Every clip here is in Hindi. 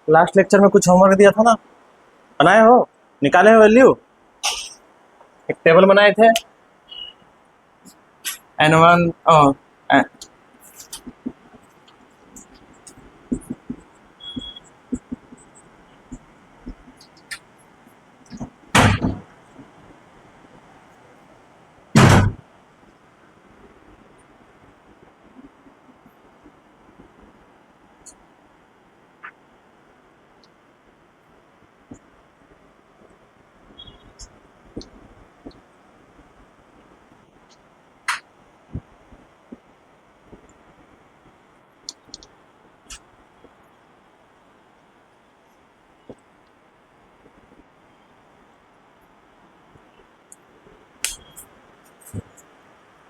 लास्ट लेक्चर में कुछ होमवर्क दिया था ना, बनाए हो? निकाले हो वैल्यू? एक टेबल बनाए थे N1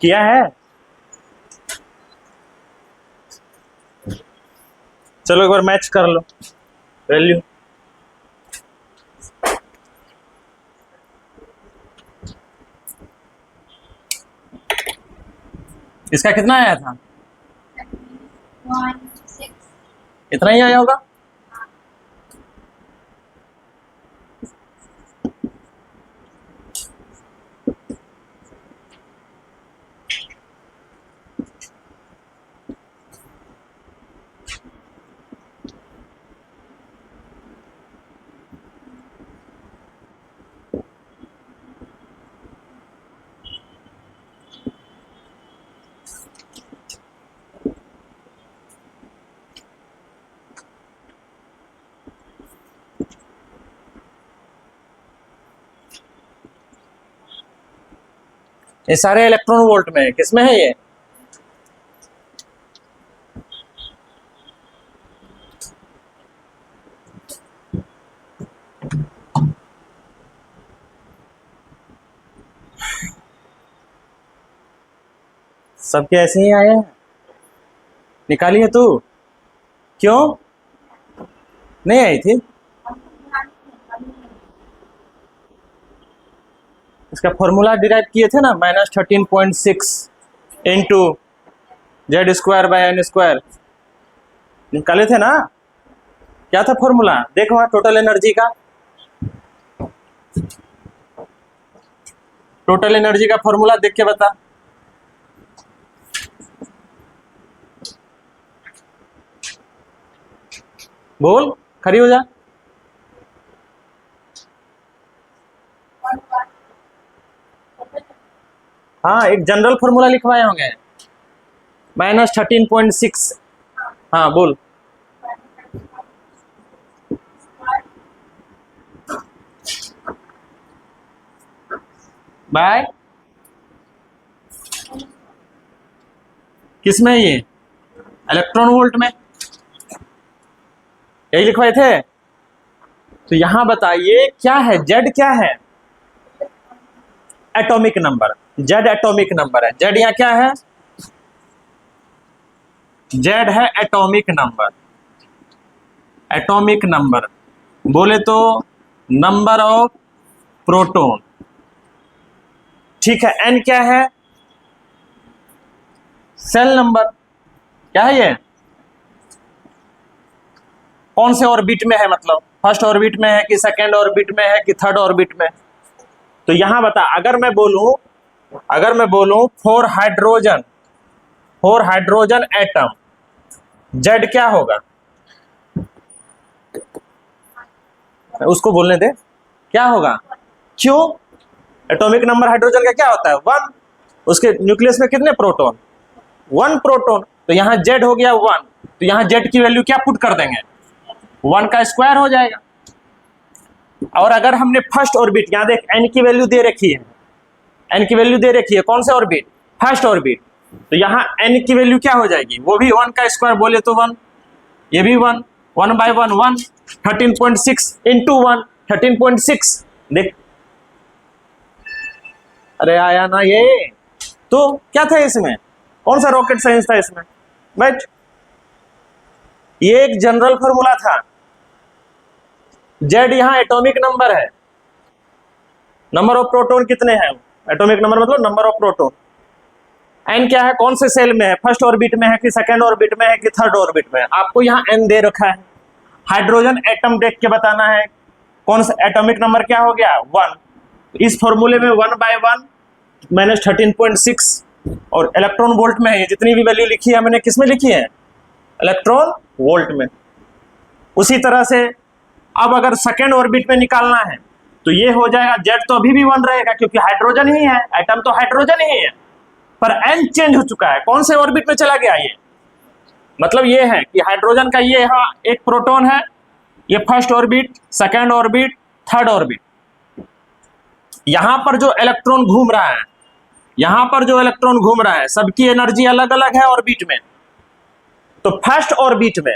किया है? चलो एक बार मैच कर लो वैल्यू। इसका कितना आया था? 1, 6। इतना ही आया होगा। ये सारे इलेक्ट्रॉन वोल्ट में है, किसमें है ये? सबके ऐसे ही आए हैं। निकाली है तू? क्यों नहीं आई थी? इसका फॉर्मूला डिराइव किए थे ना, -13.6 इंटू Z²/N²। निकाले थे ना? क्या था फॉर्मूला? देखो वहां टोटल एनर्जी का, टोटल एनर्जी का फॉर्मूला देख के बता। बोल, खड़ी हो जा। हाँ, एक जनरल फॉर्मूला लिखवाए होंगे, -13.6। हाँ बोल। बाय किसमें ये? इलेक्ट्रॉन वोल्ट में। यही लिखवाए थे। तो यहां बताइए क्या है? जेड क्या है? Atomic number. Z atomic number है। जेड यहाँ क्या है? जेड है एटॉमिक नंबर। एटॉमिक नंबर बोले तो नंबर ऑफ प्रोटॉन। ठीक है। एन क्या है? Cell number. क्या है ये? कौन से ऑर्बिट में है, मतलब फर्स्ट ऑर्बिट में है कि सेकेंड ऑर्बिट में है कि थर्ड ऑर्बिट में? तो यहां बता, अगर मैं बोलूं फोर हाइड्रोजन एटम, जेड क्या होगा? उसको बोलने दे, क्या होगा? क्यों? एटॉमिक नंबर हाइड्रोजन का क्या होता है? 1। उसके न्यूक्लियस में कितने प्रोटॉन? 1 प्रोटॉन। तो यहां जेड हो गया 1। तो यहां जेड की वैल्यू क्या पुट कर देंगे? 1 का स्क्वायर हो जाएगा। और अगर हमने फर्स्ट ऑर्बिट, यहां देख एन की वैल्यू दे रखी है, एन की वैल्यू दे रखी है, कौन से ऑर्बिट? First orbit. तो यहां एन की वैल्यू क्या हो जाएगी? वो भी 1 का स्क्वायर बोले तो 1, ये भी 1, 1/1 1, 13.6 इंटू 1 13.6। देख, अरे आया ना ये? तो क्या था इसमें? कौन सा रॉकेट साइंस था इसमें? बट ये एक जनरल फॉर्मूला था। जेड यहां एटॉमिक नंबर है। नंबर ऑफ प्रोटॉन कितने हैं? एटॉमिक नंबर मतलब नंबर ऑफ प्रोटॉन। एन क्या है? कौन से सेल में है? फर्स्ट ऑर्बिट में है कि सेकंड ऑर्बिट में है कि थर्ड ऑर्बिट में है? आपको यहां एन दे रखा है। हाइड्रोजन एटम देख के बताना है कौन सा एटॉमिक नंबर क्या हो गया 1। इस फॉर्मूले में 1/1 माइनस 13.6 और इलेक्ट्रॉन वोल्ट में है। ये जितनी भी वैल्यू लिखी है मैंने किस में लिखी है, इलेक्ट्रॉन वोल्ट में। उसी तरह से अब अगर सेकेंड ऑर्बिट में निकालना है तो ये हो जाएगा, जेड तो अभी भी 1 रहेगा क्योंकि हाइड्रोजन ही है, एटम तो हाइड्रोजन ही है, पर एन चेंज हो चुका है। कौन से ऑर्बिट में चला गया ये, मतलब ये है कि हाइड्रोजन का ये यहाँ एक प्रोटॉन है, ये first orbit, second orbit, third orbit. यहां पर जो इलेक्ट्रॉन घूम रहा है, यहां पर जो इलेक्ट्रॉन घूम रहा है, सबकी एनर्जी अलग अलग है ऑर्बिट में। तो फर्स्ट ऑर्बिट में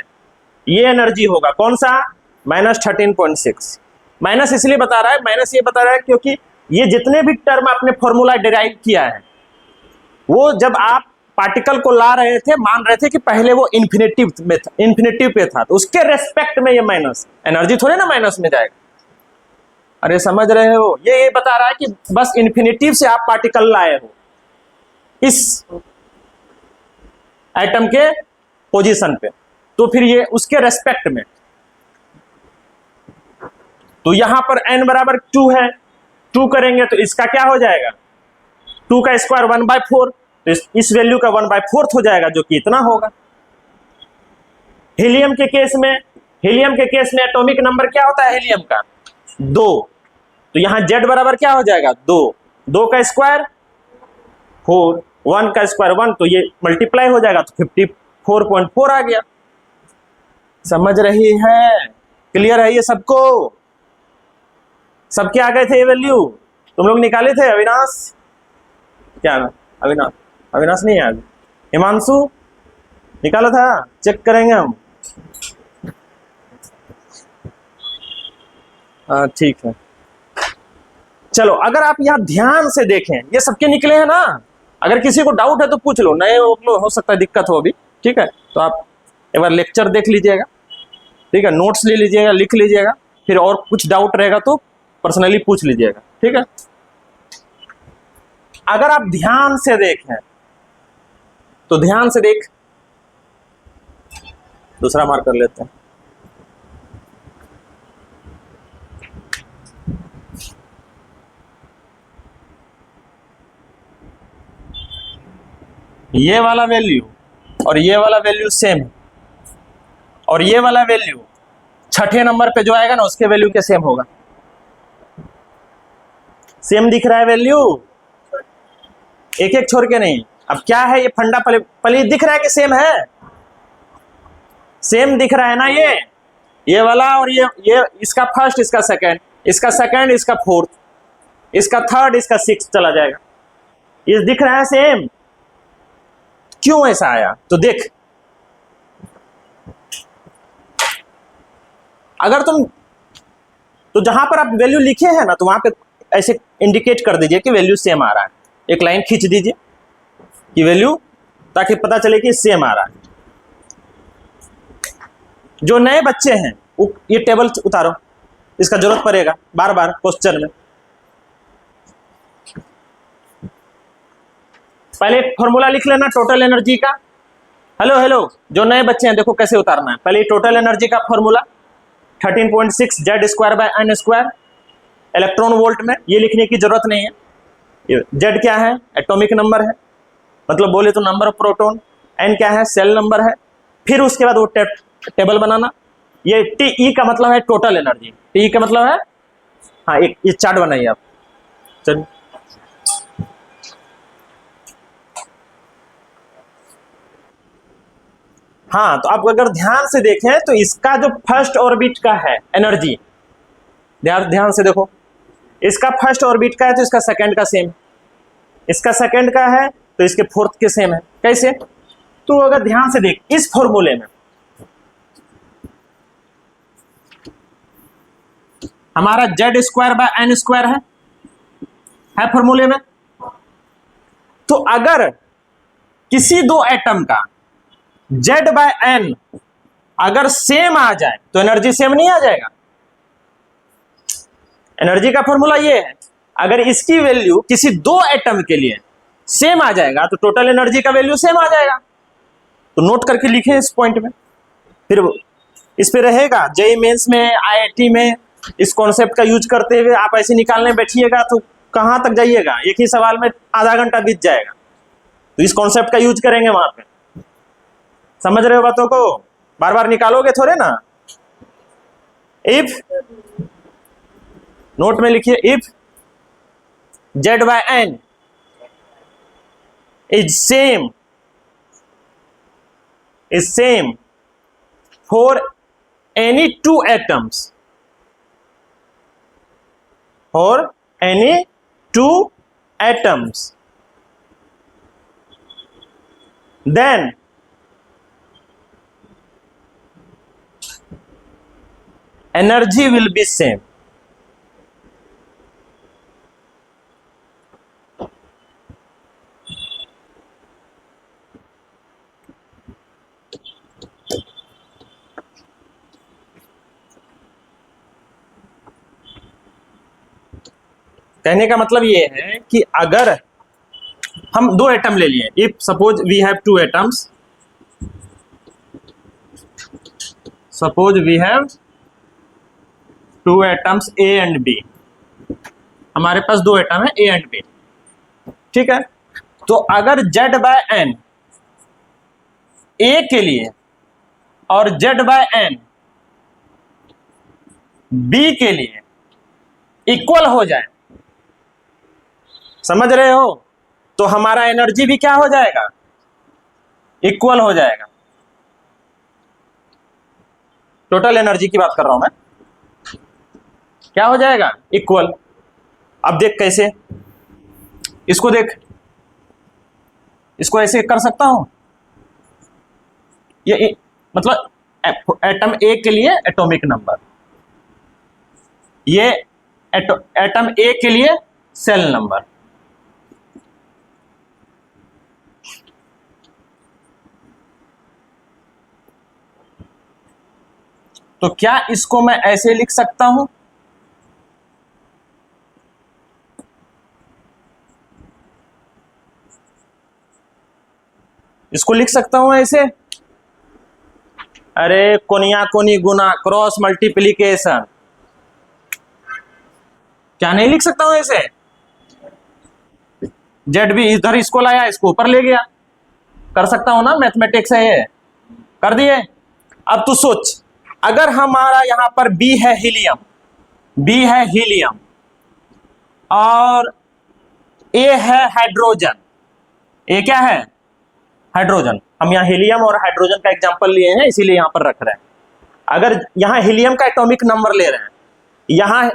ये एनर्जी होगा कौन सा, माइनस 13.6। माइनस इसलिए बता रहा है, माइनस ये बता रहा है क्योंकि ये जितने भी टर्म आपने फॉर्मूला डिराइव किया है वो जब आप पार्टिकल को ला रहे थे मान रहे थे कि पहले वो इन्फिनेटिव में था, इन्फिनेटिव पे था, तो उसके रेस्पेक्ट में ये माइनस, एनर्जी थोड़े ना माइनस में जाएगा। अरे समझ रहे हो, ये बता रहा है कि बस इन्फिनेटिव से आप पार्टिकल लाए हो इस एटम के पोजीशन पे, तो फिर ये उसके रेस्पेक्ट में। तो यहां पर n बराबर 2 है, 2 करेंगे तो इसका क्या हो जाएगा, 2 का स्क्वायर 1/4, तो इस वैल्यू का 1/4 हो जाएगा जो कि इतना होगा। हीलियम के केस में, हीलियम के केस में एटॉमिक नंबर क्या होता है हीलियम का 2, तो यहां Z बराबर क्या हो जाएगा 2, 2 का स्क्वायर 4, 1 का स्क्वायर 1, तो ये मल्टीप्लाई हो जाएगा तो 54.4 आ गया। समझ रही है, क्लियर है ये सबको, सबके आ गए थे ये वैल्यू, तुम लोग निकाले थे अविनाश, क्या ना अविनाश, अविनाश नहीं है, हिमांशु निकाला था, चेक करेंगे हम। हाँ ठीक है, चलो अगर आप यहाँ ध्यान से देखें, ये सबके निकले हैं ना, अगर किसी को डाउट है तो पूछ लो, नए हो सकता है दिक्कत हो अभी, ठीक है, तो आप एक बार लेक्चर देख लीजिएगा, ठीक है, नोट्स ले लीजिएगा, लिख लीजिएगा, फिर और कुछ डाउट रहेगा तो पर्सनली पूछ लीजिएगा, ठीक है। अगर आप ध्यान से देखें तो ध्यान से देख, दूसरा मार्क कर लेते हैं। ये वाला वैल्यू और ये वाला वैल्यू सेम है, और ये वाला वैल्यू छठे नंबर पे जो आएगा ना उसके वैल्यू के सेम होगा। सेम दिख रहा है वैल्यू, एक एक छोड़ के नहीं। अब क्या है ये फंडा पली दिख रहा है कि सेम है, सेम दिख रहा है ना, ये वाला और ये इसका फर्स्ट, इसका सेकंड, इसका सेकंड, इसका फोर्थ, इसका थर्ड, इसका सिक्स्थ चला जाएगा, ये दिख रहा है सेम। क्यों ऐसा आया तो देख, अगर तुम तो जहां पर आप वैल्यू लिखे हैं ना तो वहां पे ऐसे इंडिकेट कर दीजिए कि वैल्यू सेम आ रहा है, एक लाइन खींच दीजिए कि वैल्यू, ताकि पता चले कि सेम आ रहा है। जो नए बच्चे हैं ये टेबल उतारो, इसका जरूरत पड़ेगा बार बार क्वेश्चन में। पहले एक फॉर्मूला लिख लेना टोटल एनर्जी का। हेलो हेलो, जो नए बच्चे हैं देखो कैसे उतारना है। पहले टोटल एनर्जी का फॉर्मूला 13.6 Z²/n², इलेक्ट्रॉन वोल्ट में, ये लिखने की जरूरत नहीं है। Z क्या है, एटॉमिक नंबर है, मतलब बोले तो नंबर ऑफ प्रोटॉन। n क्या है, सेल नंबर है। फिर उसके बाद वो टेबल बनाना। ये TE का मतलब है टोटल एनर्जी, TE का मतलब है, हाँ एक ये चार्ट बनाइए आप। चलिए हाँ, तो आप अगर ध्यान से देखें तो इसका जो फर्स्ट ऑर्बिट का है एनर्जी, ध्यान से देखो, इसका फर्स्ट ऑर्बिट का है तो इसका सेकंड का सेम, इसका सेकंड का है तो इसके फोर्थ के सेम है। कैसे, तो अगर ध्यान से देख इस फॉर्मूले में हमारा Z²/n² है फॉर्मूले में। तो अगर किसी दो एटम का Z/n अगर सेम आ जाए तो एनर्जी सेम नहीं आ जाएगा। एनर्जी का फॉर्मूला ये है, अगर इसकी वैल्यू किसी दो एटम के लिए सेम आ जाएगा तो टोटल एनर्जी का वैल्यू सेम आ जाएगा। तो नोट करके लिखें इस पॉइंट में। फिर इस पे रहेगा। जेईई मेंस में, आईआईटी में इस कॉन्सेप्ट का यूज करते हुए आप ऐसे निकालने बैठिएगा तो कहां तक जाइएगा, एक ही सवाल में आधा घंटा बीत जाएगा। तो इस कॉन्सेप्ट का यूज करेंगे वहां पे। समझ रहे हो बातों को? बार बार निकालोगे थोड़े ना। इफ, नोट में लिखिए, if z by n is same for any two atoms, then energy will be same. कहने का मतलब ये है कि अगर हम दो एटम ले लिए, if suppose we have two atoms, A and B, हमारे पास दो एटम है ए एंड बी, ठीक है। तो अगर z बाय n ए के लिए और z बाय n बी के लिए इक्वल हो जाए, समझ रहे हो, तो हमारा एनर्जी भी क्या हो जाएगा, इक्वल हो जाएगा। टोटल एनर्जी की बात कर रहा हूं मैं, क्या हो जाएगा, इक्वल। अब देख कैसे, इसको देख, इसको ऐसे कर सकता हूं, ये मतलब एटम ए के लिए एटॉमिक नंबर, ये एटम ए के लिए सेल नंबर। तो क्या इसको मैं ऐसे लिख सकता हूं, इसको लिख सकता हूं ऐसे, अरे कोनिया कोनी गुना क्रॉस मल्टीप्लीकेशन, क्या नहीं लिख सकता हूं ऐसे? जेड भी इधर इसको लाया, इसको ऊपर ले गया, कर सकता हूं ना, मैथमेटिक्स है ये, कर दिए। अब तू सोच, अगर हमारा यहां पर बी है हीलियम और ए है हाइड्रोजन, ए क्या है, हाइड्रोजन। हम यहां हीलियम और हाइड्रोजन का एग्जांपल लिए हैं इसीलिए यहां पर रख रहे हैं। अगर यहां हीलियम का एटॉमिक नंबर ले रहे हैं, यहां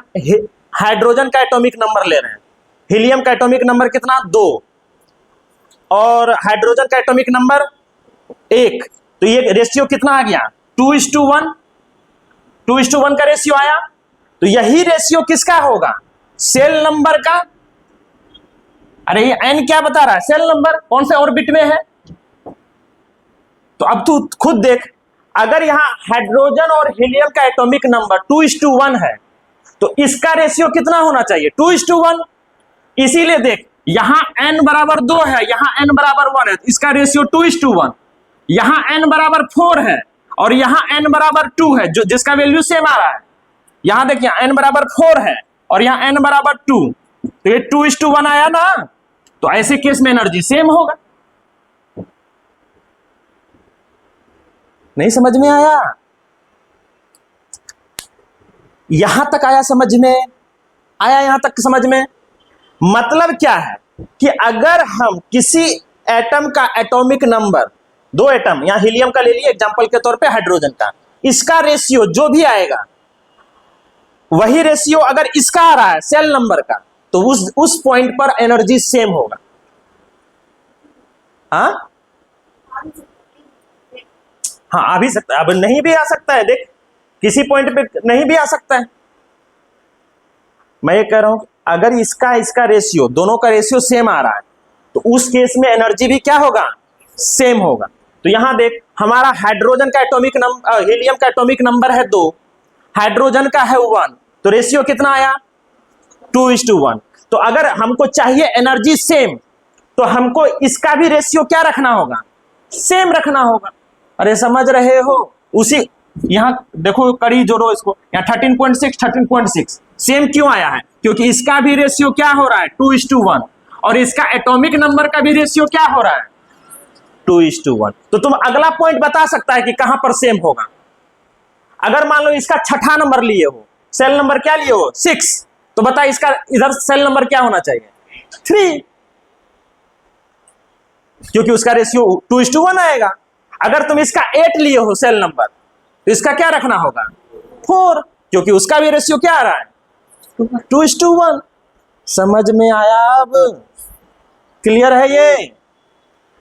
हाइड्रोजन का एटॉमिक नंबर ले रहे हैं, हीलियम का एटॉमिक नंबर कितना, 2 और हाइड्रोजन का एटॉमिक नंबर 1, तो ये रेशियो कितना आ गया, 2:1, 2:1 का रेशियो आया। तो यही रेशियो किसका होगा, सेल नंबर का। अरे ये n क्या बता रहा है, सेल नंबर, कौन से ऑर्बिट में है। तो अब तू खुद देख, अगर यहां हाइड्रोजन और हीलियम का एटॉमिक नंबर 2:1 है, तो इसका रेशियो कितना होना चाहिए, 2:1। इसीलिए देख, यहां n बराबर 2 है, यहां n बराबर 1 है, तो इसका रेशियो 2:1। यहां n बराबर 4 है और यहां n बराबर 2 है, जो जिसका वैल्यू सेम आ रहा है। यहां देखिए n बराबर 4 है और यहां n बराबर 2, तो ये 2:1 आया ना। तो ऐसे केस में एनर्जी सेम होगा। नहीं समझ में आया? यहां तक आया समझ में? आया यहां तक समझ में? मतलब क्या है कि अगर हम किसी एटम का एटॉमिक नंबर, 2 एटम, यहां हीलियम का ले लिए एग्जांपल के तौर पे, हाइड्रोजन का, इसका रेशियो जो भी आएगा वही रेशियो अगर इसका आ रहा है सेल नंबर का, तो उस पॉइंट पर एनर्जी सेम होगा। हाँ हाँ, आ भी सकता है, अब नहीं भी आ सकता है। देख, किसी पॉइंट पे नहीं भी आ सकता है। मैं ये कह रहा हूं, अगर इसका रेशियो, दोनों का रेशियो सेम आ रहा है, तो उस केस में एनर्जी भी क्या होगा, सेम होगा। तो यहां देख, हमारा हाइड्रोजन का एटॉमिक नंबर, हीलियम का एटॉमिक नंबर है 2, हाइड्रोजन का है 1, तो रेशियो कितना आया, 2:1। तो अगर हमको चाहिए एनर्जी सेम, तो हमको इसका भी रेशियो क्या रखना होगा, सेम रखना होगा। अरे समझ रहे हो? यहाँ देखो कड़ी जोड़ो इसको, यहाँ 13.6 13.6 सेम क्यों आया है? क्योंकि इसका भी रेशियो क्या हो रहा है 2:1 और इसका एटॉमिक नंबर का भी रेशियो क्या हो रहा है 2:1। तो तुम अगला पॉइंट बता सकता है कि कहां पर सेम होगा। अगर मान लो इसका छठा नंबर लिए हो, सेल नंबर क्या लिए हो 6, तो बता इसका इधर सेल नंबर क्या होना चाहिए 3, क्योंकि उसका रेशियो 2:1 आएगा। अगर तुम इसका 8 लिए हो सेल नंबर, तो इसका क्या रखना होगा 4, क्योंकि उसका भी रेशियो क्या आ रहा है 2:1। समझ में आया? अब क्लियर है ये?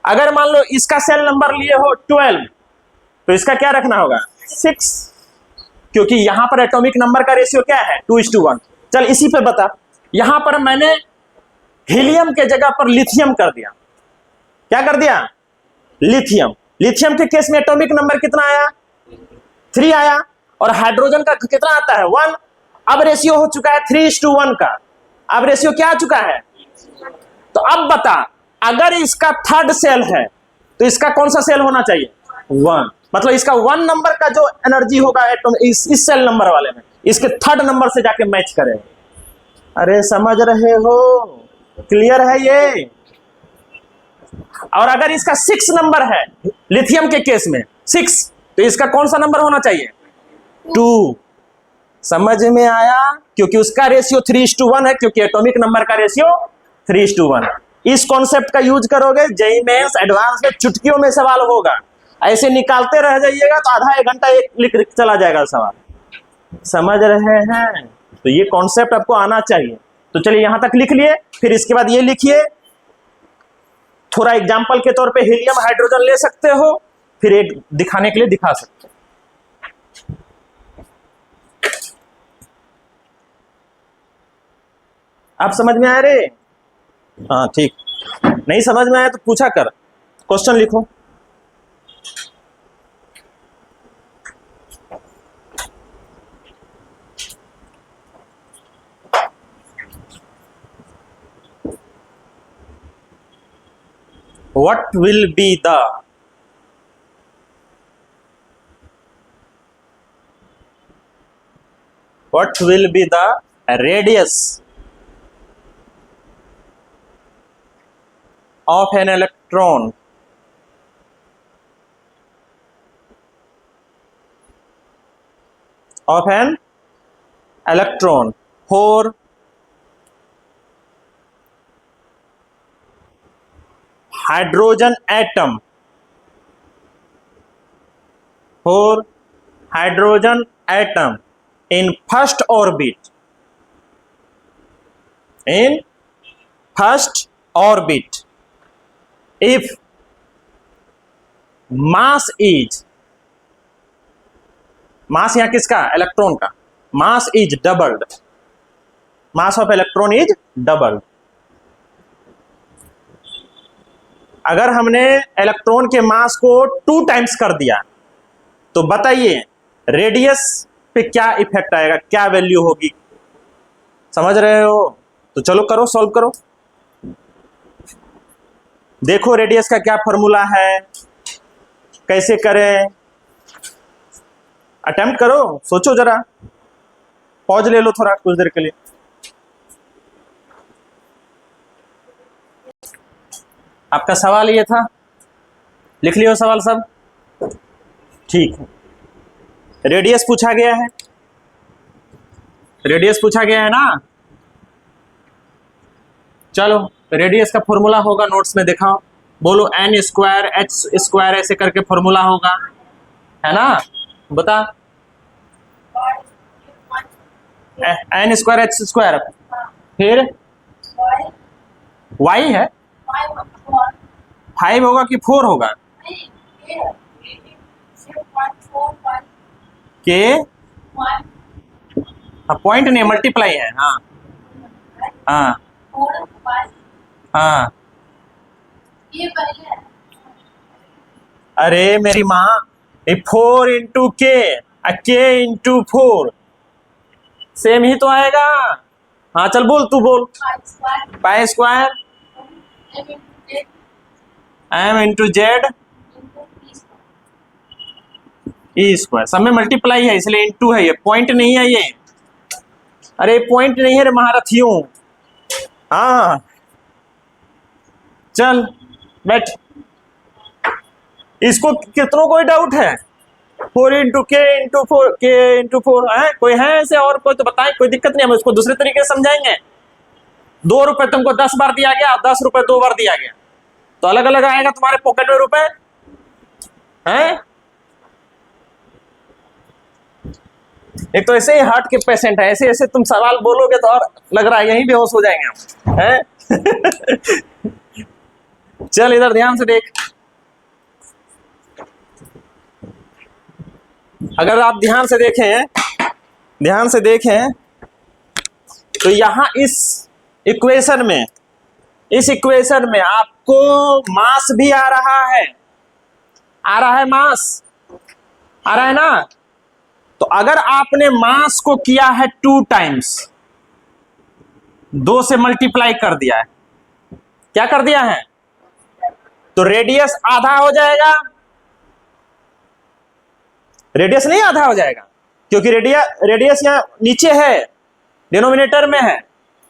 अगर मान लो इसका सेल नंबर लिए हो 12, तो इसका क्या रखना होगा 6, क्योंकि यहां पर एटॉमिक नंबर का रेशियो क्या है 2:1। चल इसी पे बता, यहां पर मैंने हीलियम के जगह पर लिथियम कर दिया। क्या कर दिया? लिथियम। लिथियम के केस में एटॉमिक नंबर कितना आया 3 आया, और हाइड्रोजन का कितना आता है 1। अब रेशियो हो चुका है 3:1 का। अब रेशियो क्या आ चुका है? तो अब बता, अगर इसका थर्ड सेल है तो इसका कौन सा सेल होना चाहिए 1, मतलब इसका 1 नंबर का जो एनर्जी होगा एटॉम इस सेल नंबर वाले में, इसके थर्ड नंबर से जाके मैच करे। अरे समझ रहे हो? क्लियर है ये? और अगर इसका 6 नंबर है लिथियम के केस में 6, तो इसका कौन सा नंबर होना चाहिए 2। समझ में आया? क्योंकि उसका रेशियो 3:1 है, क्योंकि एटॉमिक नंबर का रेशियो 3:1 है। इस कॉन्सेप्ट का यूज करोगे जेईई मेंस एडवांस में, चुटकियों में सवाल होगा। ऐसे निकालते रह जाइएगा तो आधा 1 घंटा एक लिख चला जाएगा सवाल। समझ रहे हैं? तो ये कॉन्सेप्ट आपको आना चाहिए। तो चलिए यहां तक लिख लिए, फिर इसके बाद ये लिखिए, थोड़ा एग्जाम्पल के तौर पे हीलियम हाइड्रोजन ले सकते हो, फिर एक दिखाने के लिए दिखा सकते हो। आप समझ में आए रे? हाँ ठीक, नहीं समझ में आया तो पूछा कर, क्वेश्चन लिखो। What will be the radius of an electron for hydrogen atom in first orbit if mass यहाँ किसका इलेक्ट्रॉन का mass is doubled, mass of electron is doubled। अगर हमने इलेक्ट्रॉन के मास को 2 टाइम्स कर दिया तो बताइए रेडियस पे क्या इफेक्ट आएगा, क्या वैल्यू होगी? समझ रहे हो? तो चलो करो, सॉल्व करो। देखो रेडियस का क्या फॉर्मूला है, कैसे करें, अटेम्प्ट करो, सोचो जरा, पॉज ले लो थोड़ा कुछ देर के लिए। आपका सवाल ये था, लिख लियो सवाल सब? ठीक है। रेडियस पूछा गया है, रेडियस पूछा गया है ना? चलो रेडियस का फॉर्मूला होगा, नोट्स में दिखाओ, बोलो n स्क्वायर h स्क्वायर ऐसे करके फॉर्मूला होगा, है ना? बता, n स्क्वायर h स्क्वायर, फिर y है 5 होगा कि 4 होगा? के पॉइंट नहीं, मल्टीप्लाई है। हाँ हाँ हाँ, अरे मेरी माँ, 4 इंटू के इंटू 4 सेम ही तो आएगा। हाँ चल बोल, तू बोल। Pi square m into Z E square, सब में मल्टीप्लाई है इसलिए इनटू है, ये पॉइंट नहीं है ये। अरे पॉइंट नहीं है रे महारथियों। हाँ चल बैठ। इसको कितनों कोई डाउट है? 4 है, कोई है ऐसे और कोई तो बताए, कोई दिक्कत नहीं, हम इसको दूसरे तरीके से समझाएंगे। 2 रुपए तुमको 10 बार दिया गया, 10 रुपए 2 बार दिया गया, तो अलग अलग आएगा तुम्हारे पॉकेट में रुपए हैं। एक तो ऐसे ही हार्ट के पेशेंट है, ऐसे ऐसे तुम सवाल बोलोगे तो और लग रहा है यहीं बेहोश हो जाएंगे हम हैं। चल इधर ध्यान से देख, अगर आप ध्यान से देखें तो यहां इस इक्वेशन में आपको मास भी आ रहा है मास आ रहा है ना। तो अगर आपने मास को किया है 2 टाइम्स, 2 से मल्टीप्लाई कर दिया है, क्या कर दिया है, तो रेडियस आधा हो जाएगा। रेडियस नहीं आधा हो जाएगा, क्योंकि रेडियस यहां नीचे है, डिनोमिनेटर में है।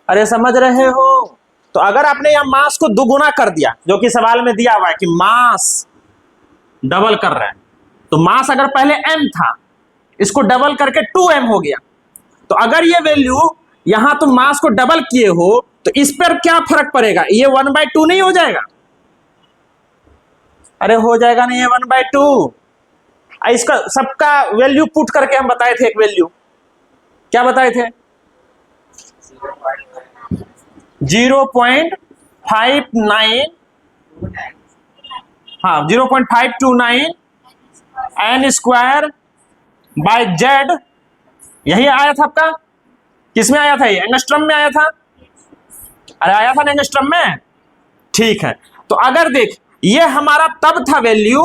अरे समझ रहे हो? तो अगर आपने यहां मास को दुगुना कर दिया, जो कि सवाल में दिया हुआ है कि मास डबल कर रहे हैं, तो मास अगर पहले m था, इसको डबल करके 2m हो गया। तो अगर ये वैल्यू यहां तुम मास को डबल किए हो तो इस पर क्या फर्क पड़ेगा, ये 1/2 नहीं हो जाएगा? अरे हो जाएगा नहीं, ये 1/2। इसका सबका वैल्यू पुट करके हम बताए थे, एक वैल्यू क्या बताए थे, 0.59, हाँ 0.529 n स्क्वायर बाय जेड। यही आया था आपका, किसमें आया था, ये एंगस्ट्रम में आया था। अरे आया था ना एंगस्ट्रम में, ठीक है। तो अगर देख, ये हमारा तब था वैल्यू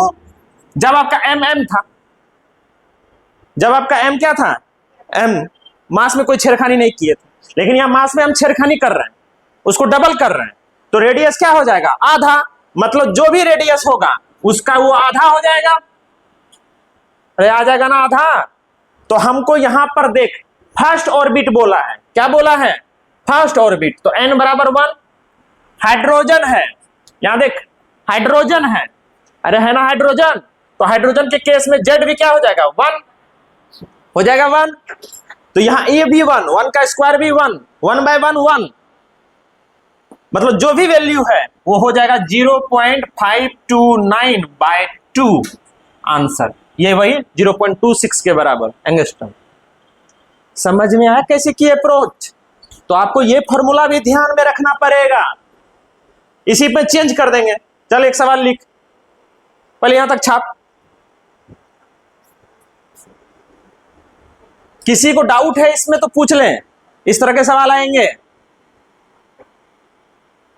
जब आपका m था, जब आपका m क्या था, m मास में कोई छेड़खानी नहीं किए थे, लेकिन यहां मास में हम छेड़खानी कर रहे हैं, उसको डबल कर रहे हैं, तो रेडियस क्या हो जाएगा, आधा। मतलब जो भी रेडियस होगा उसका वो आधा हो जाएगा। अरे आ जाएगा ना आधा। तो हमको यहां पर देख फर्स्ट ऑर्बिट बोला है, क्या बोला है, फर्स्ट ऑर्बिट। तो n बराबर 1, हाइड्रोजन है, यहां देख हाइड्रोजन है, अरे है ना हाइड्रोजन। तो हाइड्रोजन के केस में z भी क्या हो जाएगा, 1 हो जाएगा 1। तो यहां a भी 1 का स्क्वायर भी 1/1 1, मतलब जो भी वैल्यू है वो हो जाएगा 0.529/2 आंसर, ये वही 0.26 के बराबर एंगस्ट्रम। समझ में आया कैसे की अप्रोच? तो आपको ये फॉर्मूला भी ध्यान में रखना पड़ेगा, इसी पे चेंज कर देंगे। चल एक सवाल लिख, पहले यहां तक छाप। किसी को डाउट है इसमें तो पूछ लें, इस तरह के सवाल आएंगे।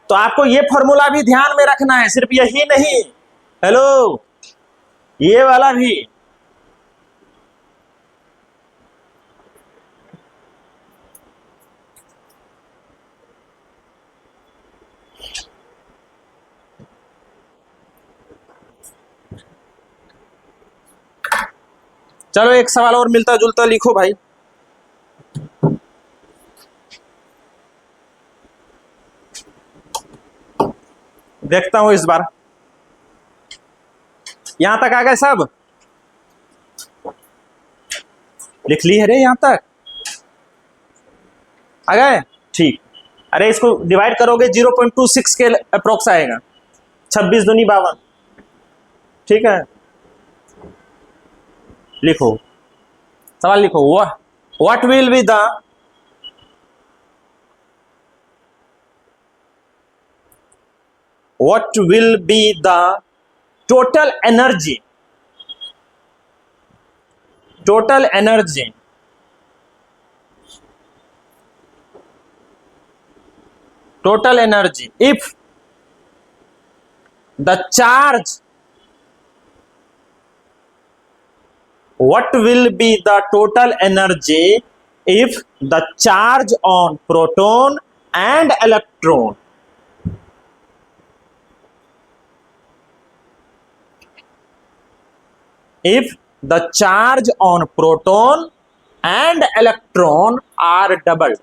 तो आपको ये फॉर्मूला भी ध्यान में रखना है, सिर्फ यही नहीं, हेलो ये वाला भी। चलो एक सवाल और मिलता जुलता लिखो भाई। देखता हूं इस बार यहां तक आ गए सब, लिख ली है रे यहां तक आ गए, ठीक। अरे इसको डिवाइड करोगे 0.26 के अप्रोक्स आएगा, 26 दूनी 52, ठीक है। लिखो सवाल लिखो, what will be the total energy if the charge, what will be the total energy if the charge on proton and electron if the charge on proton and electron are doubled.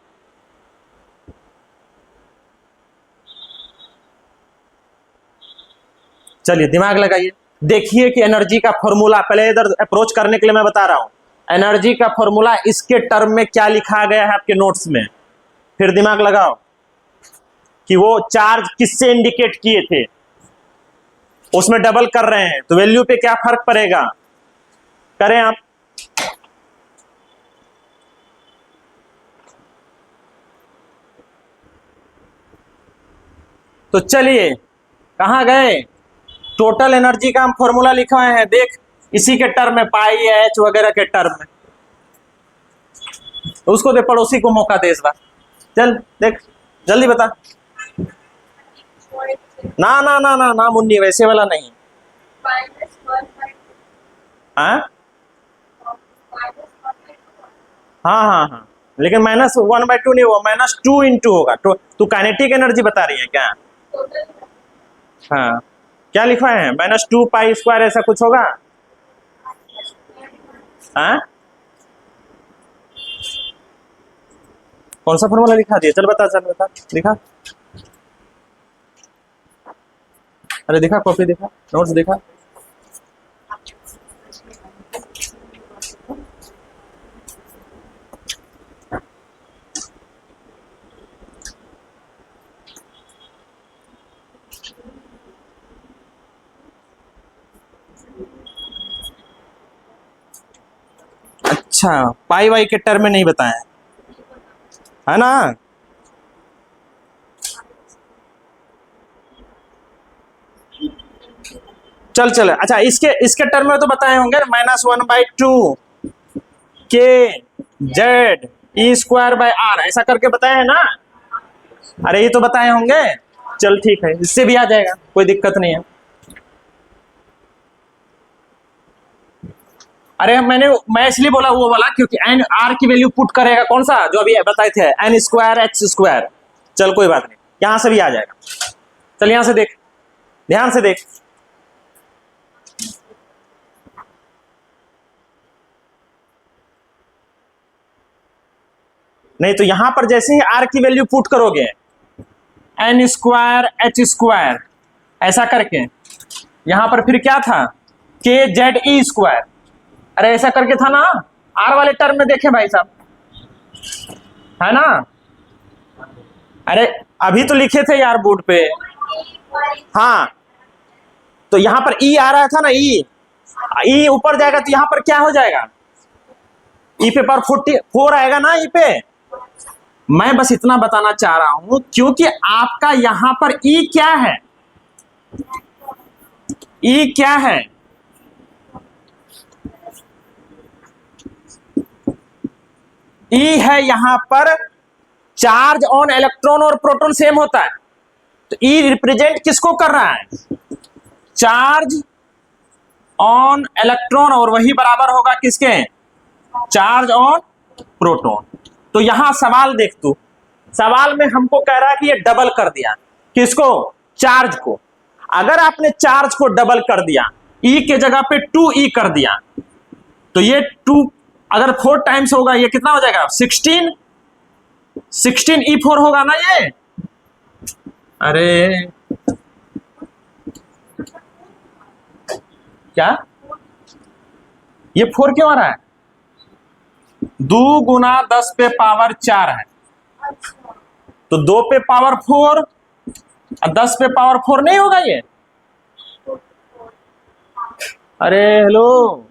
चलिए दिमाग लगाइए, देखिए कि एनर्जी का फॉर्मूला, पहले इधर अप्रोच करने के लिए मैं बता रहा हूं, एनर्जी का फॉर्मूला इसके टर्म में क्या लिखा गया है आपके नोट्स में, फिर दिमाग लगाओ कि वो चार्ज किससे इंडिकेट किए थे, उसमें डबल कर रहे हैं तो वैल्यू पे क्या फर्क पड़ेगा, करें आप। तो चलिए कहां गए, टोटल एनर्जी का हम फॉर्मूला लिखवाए हैं, देख इसी के टर्म में, पाई एच वगैरह के टर्म में, तो उसको दे, पड़ोसी को मौका दे इस बार, चल देख जल्दी बता। ना ना ना ना ना मुन्नी, वैसे वाला नहीं। हाँ हाँ हाँ हाँ, लेकिन -1/2 नहीं होगा, -2 इंटू होगा। तो तू काइनेटिक एनर्जी बता रही है क्या? हाँ, क्या लिखा है, -2 पाई स्क्वायर ऐसा कुछ होगा? हाँ, कौन सा फॉर्मूला लिखा दिया, चल बता दिखा। अरे दिखा, कॉपी दिखा, नोट्स दिखा। अच्छा, पाई वाई के टर्म में नहीं बताया है ना? चल अच्छा, इसके टर्म में तो बताए होंगे, -1/2 के Z E square by R, ऐसा करके बताए हैं ना? अरे ये तो बताए होंगे। चल ठीक है, इससे भी आ जाएगा, कोई दिक्कत नहीं है। अरे मैं इसलिए बोला वो वाला क्योंकि एन आर की वैल्यू पुट करेगा कौन सा, जो अभी बताए थे, एन स्क्वायर एच स्क्वायर। चल कोई बात नहीं, यहां से भी आ जाएगा। चल यहां से देख, ध्यान से देख, नहीं तो यहां पर जैसे ही आर की वैल्यू पुट करोगे, एन स्क्वायर एच स्क्वायर ऐसा करके, यहां पर फिर क्या था, के जेड ई स्क्वायर, अरे ऐसा करके था ना, आर वाले टर्म में देखें भाई साहब, है ना? अरे अभी तो लिखे थे यार बोर्ड पे। हाँ, तो यहां पर ई आ रहा था ना, ई ऊपर जाएगा तो यहां पर क्या हो जाएगा, ई पे पर 44 आएगा ना ई पे। मैं बस इतना बताना चाह रहा हूं क्योंकि आपका यहां पर ई क्या है, ई क्या है, ई है यहां पर चार्ज ऑन इलेक्ट्रॉन और प्रोटॉन सेम होता है, तो ई रिप्रेजेंट किसको कर रहा है, चार्ज ऑन इलेक्ट्रॉन, और वही बराबर होगा किसके, चार्ज ऑन प्रोटॉन। तो यहां सवाल देख तू, सवाल में हमको कह रहा है कि ये डबल कर दिया, किसको, चार्ज को। अगर आपने चार्ज को डबल कर दिया, ई के जगह पे 2e कर दिया, तो ये 2 अगर 4 टाइम्स होगा, ये कितना हो जाएगा, 16e4 होगा ना ये। अरे क्या, ये 4 क्यों आ रहा है, 2 गुना 10 पे पावर 4 है, तो 2 पे पावर 4 और 10 पे पावर 4 नहीं होगा ये। अरे हेलो,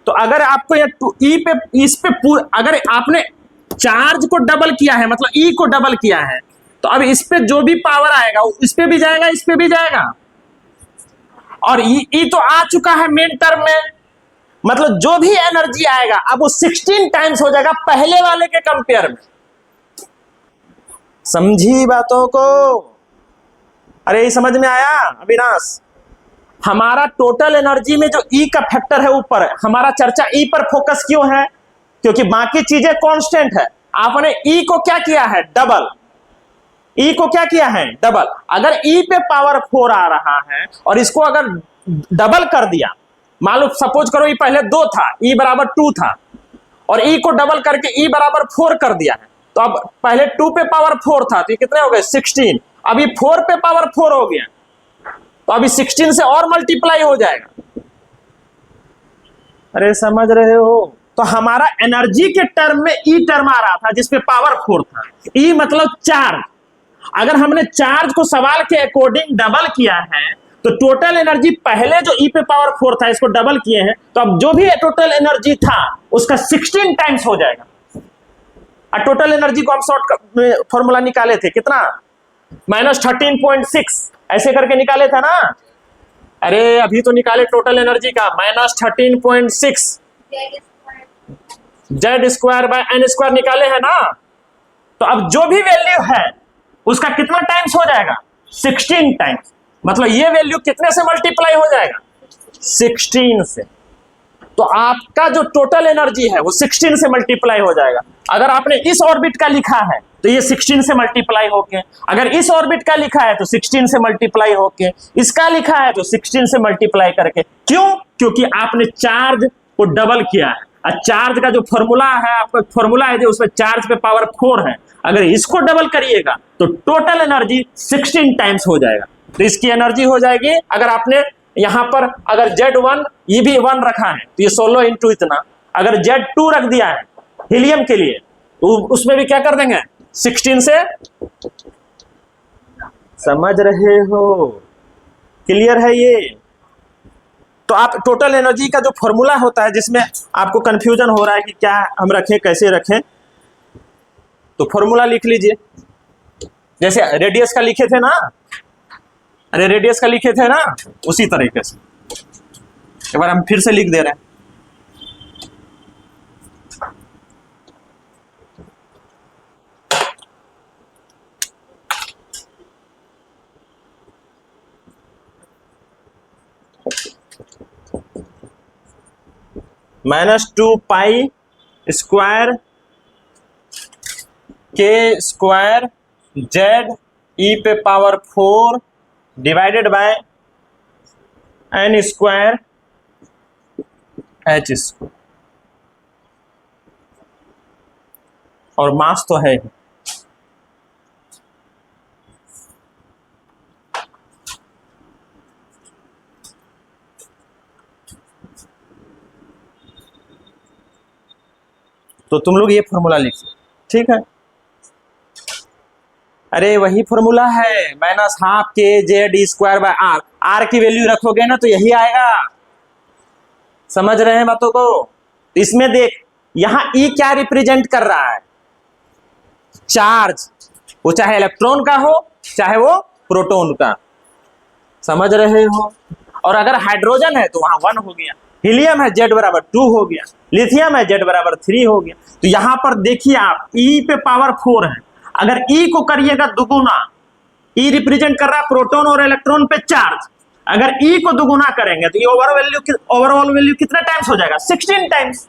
तो अगर आपको ये ई पे, इस पे अगर आपने चार्ज को डबल किया है, मतलब ई को डबल किया है, तो अब इस पे जो भी पावर आएगा इस पे भी जाएगा, इस पे भी जाएगा, और ई तो आ चुका है मेन टर्म में, मतलब जो भी एनर्जी आएगा अब वो 16 टाइम्स हो जाएगा पहले वाले के कंपेयर में। समझी बातों को? अरे ये समझ में आया अविनाश? हमारा टोटल एनर्जी में जो ई का फैक्टर है ऊपर, हमारा चर्चा ई पर फोकस क्यों है, क्योंकि बाकी चीजें कांस्टेंट है। आपने ई को क्या किया है, डबल, ई को क्या किया है, डबल। अगर ई पे पावर 4 आ रहा है और इसको अगर डबल कर दिया, मालूम सपोज करो ये पहले 2 था, ई बराबर 2 था, और ई को डबल करके ई बराबर 4 कर दिया है। तो अब पहले 2 पे पावर 4 था, तो ये कितने हो गए 16। अभी 4 पे पावर 4 हो गया, तो अभी 16 से और मल्टीप्लाई हो जाएगा। अरे समझ रहे हो? तो हमारा एनर्जी के टर्म में ई टर्म आ रहा था जिसपे पावर 4 था। ई मतलब चार्ज। अगर हमने चार्ज को सवाल के अकॉर्डिंग डबल किया है तो टोटल एनर्जी पहले जो ई पे पावर 4 था इसको डबल किए हैं, तो अब जो भी टोटल एनर्जी था उसका 16 टाइम्स हो जाएगा। और टोटल एनर्जी को हम शॉर्ट फॉर्मूला निकाले थे कितना, -13.6 ऐसे करके निकाले था ना। अरे अभी तो निकाले टोटल एनर्जी का -13.6 Z²/n² निकाले है ना। तो अब जो भी वैल्यू है उसका कितना टाइम्स हो जाएगा, 16 टाइम्स। मतलब ये वैल्यू कितने से मल्टीप्लाई हो जाएगा, 16 से। तो आपका जो टोटल एनर्जी है वो 16 से मल्टीप्लाई हो जाएगा। अगर आपने इस ऑर्बिट का लिखा है तो ये 16 से मल्टीप्लाई होके, अगर इस ऑर्बिट का लिखा है तो 16 से मल्टीप्लाई होके, इसका लिखा है तो 16 से मल्टीप्लाई करके। क्यों? क्योंकि आपने चार्ज को डबल किया है। और चार्ज का जो फॉर्मूला है, आपका फॉर्मूला है जो उसमें चार्ज पे पावर 4 है, अगर इसको डबल करिएगा तो टोटल एनर्जी 16 टाइम्स हो जाएगा। तो इसकी एनर्जी हो जाएगी, अगर आपने यहां पर अगर Z1 ये भी 1 रखा है तो ये 16 इंटू इतना, अगर Z2 रख दिया है हीलियम के लिए तो उसमें भी क्या कर देंगे 16 से। समझ रहे हो? क्लियर है ये? तो आप टोटल एनर्जी का जो फॉर्मूला होता है जिसमें आपको कंफ्यूजन हो रहा है कि क्या हम रखें कैसे रखें, तो फॉर्मूला लिख लीजिए। जैसे रेडियस का लिखे थे ना, अरे रेडियस का लिखे थे ना, उसी तरीके से एक बार हम फिर से लिख दे रहे हैं। -2 pi square k² Z e पे power 4 divided by n² h², और मास तो है ही। तो तुम लोग ये फॉर्मूला लिख, ठीक है? अरे वही फॉर्मूला है, -12 kz²/r। r की वैल्यू रखोगे ना तो यही आएगा। समझ रहे हैं बातों को? इसमें देख यहां E क्या रिप्रेजेंट कर रहा है, चार्ज। वो चाहे इलेक्ट्रॉन का हो चाहे वो प्रोटॉन का। समझ रहे हो? और अगर हाइड्रोजन है तो वहां 1 हो गया, हीलियम है Z=2 हो गया, लिथियम है Z=3 हो गया। तो यहां पर देखिए आप E पे पावर 4 है, अगर E को करिएगा दुगुना, E रिप्रेजेंट कर रहा है प्रोटॉन और इलेक्ट्रॉन पे चार्ज, अगर E को दुगुना करेंगे तो ये ओवरऑल वैल्यू कितना टाइम्स हो जाएगा, 16 टाइम्स।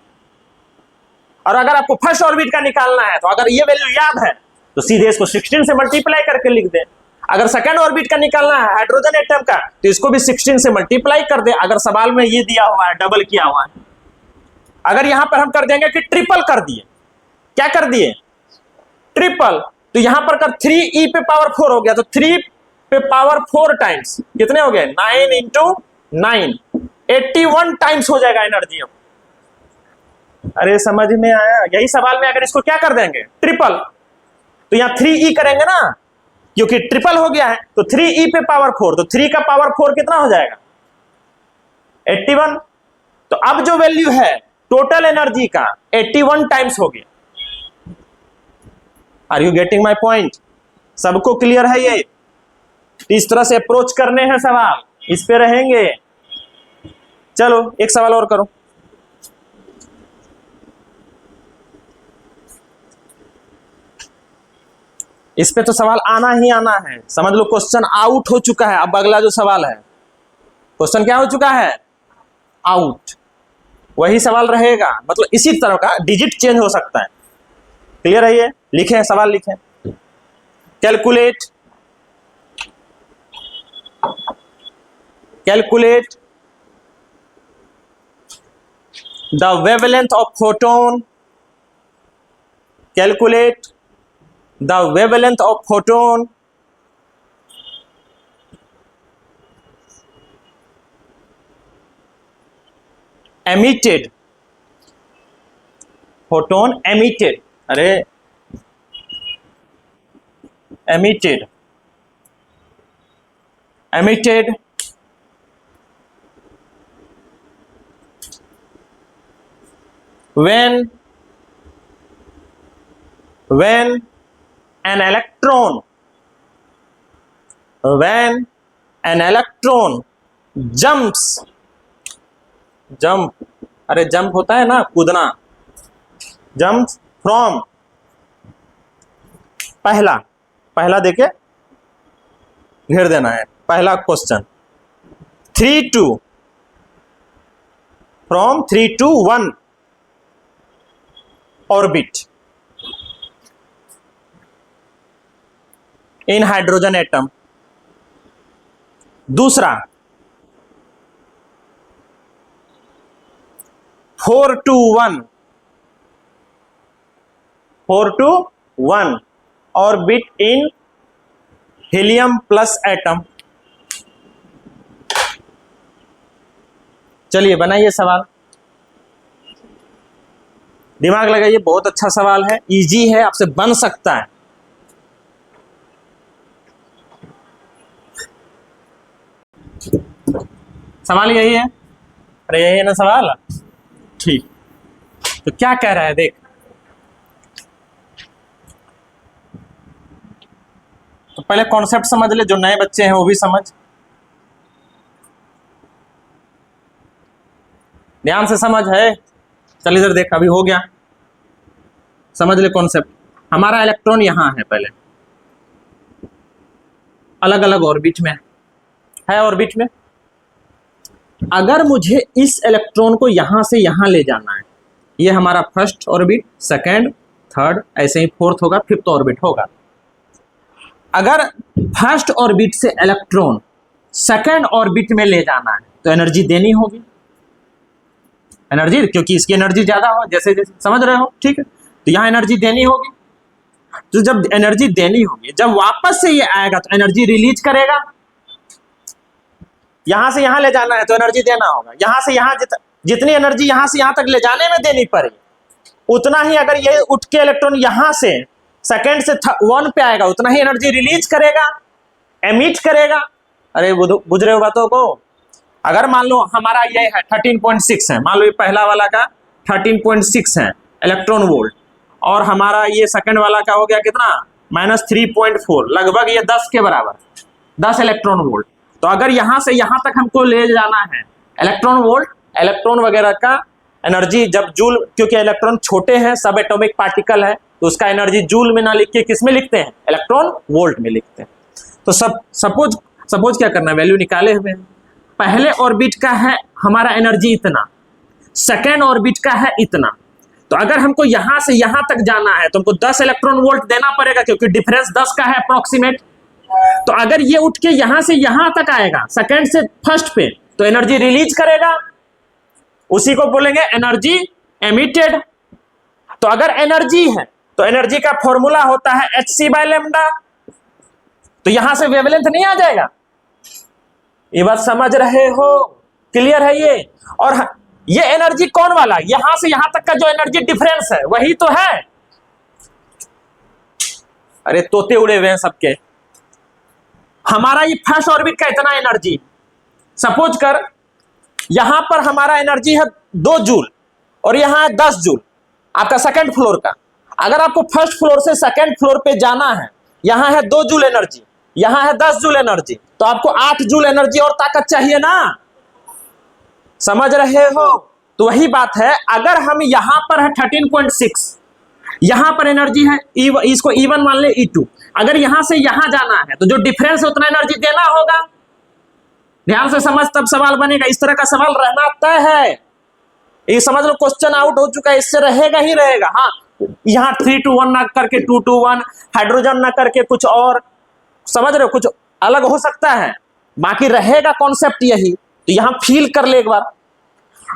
और अगर आपको फर्स्ट ऑर्बिट का निकालना है तो अगर ये वैल्यू याद है तो सीधे इसको 16 से मल्टीप्लाई करके लिख दे। अगर सेकंड ऑर्बिट का निकालना है हाइड्रोजन एटम का तो इसको भी 16 से मल्टीप्लाई कर दे, अगर सवाल में ये दिया हुआ है डबल किया हुआ है। अगर यहां पर हम कर देंगे कि ट्रिपल कर दिए, क्या कर दिए, ट्रिपल, तो यहां पर कर 3e पे पावर 4 हो गया, तो 3 पे पावर 4 टाइम्स कितने हो गए, 9 इंटू 9, 81 टाइम्स हो जाएगा एनर्जी। अरे समझ में आया? यही सवाल में अगर इसको क्या कर देंगे ट्रिपल, तो यहां 3e करेंगे ना, क्योंकि ट्रिपल हो गया है तो 3e पे पावर 4, तो 3 का पावर 4 कितना हो जाएगा, 81। तो अब जो वैल्यू है टोटल एनर्जी का 81 टाइम्स हो गया। Are you getting my point? सबको क्लियर है ये? इस तरह से अप्रोच करने हैं सवाल, इस पे रहेंगे। चलो एक सवाल और करो। इस पे तो सवाल आना ही आना है, समझ लो क्वेश्चन आउट हो चुका है। अब अगला जो सवाल है, क्वेश्चन क्या हो चुका है, आउट। वही सवाल रहेगा, मतलब इसी तरह का डिजिट चेंज हो सकता है। क्लियर है ये? लिखें, सवाल लिखें। Calculate the wavelength of photon, calculate the wavelength of photon emitted, photon emitted, अरे emitted when an electron jump, अरे जंप होता है ना कूदना, जंप फ्रॉम, पहला देखे घेर देना है, पहला question 3 to from 3 to 1 orbit in hydrogen atom. दूसरा 4 to 1 orbit in helium plus atom. चलिए बनाइए सवाल, दिमाग लगाइए, बहुत अच्छा सवाल है, इजी है, आपसे बन सकता है। सवाल यही है, अरे यही है ना सवाल, ठीक। तो क्या कह रहा है देख, तो पहले कॉन्सेप्ट समझ ले, जो नए बच्चे हैं वो भी समझ, ध्यान से समझ है। चल इधर देख, अभी हो गया, समझ ले कॉन्सेप्ट। हमारा इलेक्ट्रॉन यहां है, पहले अलग अलग ऑर्बिट में है, ऑर्बिट में। अगर मुझे इस इलेक्ट्रॉन को यहां से यहां ले जाना है, ये हमारा फर्स्ट ऑर्बिट, सेकंड, थर्ड, ऐसे ही फोर्थ होगा, फिफ्थ ऑर्बिट होगा। अगर फर्स्ट ऑर्बिट से इलेक्ट्रॉन सेकंड ऑर्बिट में ले जाना है तो एनर्जी देनी होगी, एनर्जी, क्योंकि इसकी एनर्जी ज्यादा हो, जैसे जैसे समझ रहे हो, ठीक है। तो यहां एनर्जी देनी होगी, तो जब एनर्जी देनी होगी, जब वापस से ये आएगा तो एनर्जी रिलीज करेगा। यहां से यहां ले जाना है तो एनर्जी देना होगा, यहां से यहां जितनी एनर्जी यहां से यहां तक ले जाने में देनी पड़ेगी, उतना ही अगर ये उठ के इलेक्ट्रॉन यहां से सेकंड से 1 पे आएगा, उतना ही एनर्जी रिलीज करेगा, एमिट करेगा। अरे बुझ रहे हो बातों को। अगर मान लो हमारा ये है 13.6 है, मान लो ये पहला वाला का 13.6 है इलेक्ट्रॉन वोल्ट, और हमारा ये सेकंड वाला का हो गया कितना, -3.4, लगभग ये 10 के बराबर, 10 इलेक्ट्रॉन वोल्ट। तो अगर यहां से यहां तक हमको ले जाना है इलेक्ट्रॉन वोल्ट, इलेक्ट्रॉन वगैरह का एनर्जी जब जूल, क्योंकि इलेक्ट्रॉन छोटे हैं, सब एटॉमिक पार्टिकल है, तो उसका एनर्जी जूल में ना लिख के किस में लिखते हैं, इलेक्ट्रॉन वोल्ट में लिखते हैं। तो सपोज क्या करना है, वैल्यू निकाले हुए हैं, पहले ऑर्बिट का है हमारा एनर्जी इतना, सेकेंड ऑर्बिट का है इतना। तो अगर हमको यहां से यहां तक जाना है तो हमको 10 इलेक्ट्रॉन वोल्ट देना पड़ेगा, क्योंकि डिफरेंस 10 का है अप्रोक्सीमेट। तो अगर ये उठ के यहां से यहां तक आएगा सेकंड से फर्स्ट पे, तो एनर्जी रिलीज करेगा, उसी को बोलेंगे एनर्जी एमिटेड। तो अगर एनर्जी है तो एनर्जी का फॉर्मूला होता है hc/λ। तो यहां से वेवलेंथ नहीं आ जाएगा, ये बात समझ रहे हो, क्लियर है ये। और ये एनर्जी कौन वाला, यहां से यहां तक का जो एनर्जी डिफरेंस है वही तो है। अरे तोते उड़े हुए हैं सबके। हमारा ये फर्स्ट ऑर्बिट का इतना एनर्जी, सपोज कर यहां पर हमारा एनर्जी है 2 जूल और यहां है 10 जूल, आपका सेकंड फ्लोर का। अगर आपको फर्स्ट फ्लोर से सेकंड फ्लोर पे जाना है, यहां है 2 जूल एनर्जी, यहां है 10 जूल एनर्जी, तो आपको 8 जूल एनर्जी और ताकत चाहिए ना, समझ रहे हो। तो वही बात है, अगर हम यहां पर है 13.6, यहां पर एनर्जी है इसको E1 मान ले, E2, अगर यहां से यहां जाना है तो जो डिफरेंस है उतना एनर्जी देना होगा। ध्यान से समझ, तब सवाल बनेगा। इस तरह का सवाल रहना तय है, ये समझ लो क्वेश्चन आउट हो चुका है, इससे रहेगा ही रहेगा। हाँ, यहाँ 3 to 1 ना करके 2 to 1, हाइड्रोजन ना करके कुछ और, समझ रहे हो, कुछ अलग हो सकता है, बाकी रहेगा कॉन्सेप्ट यही। तो यहां फील कर ले एक बार।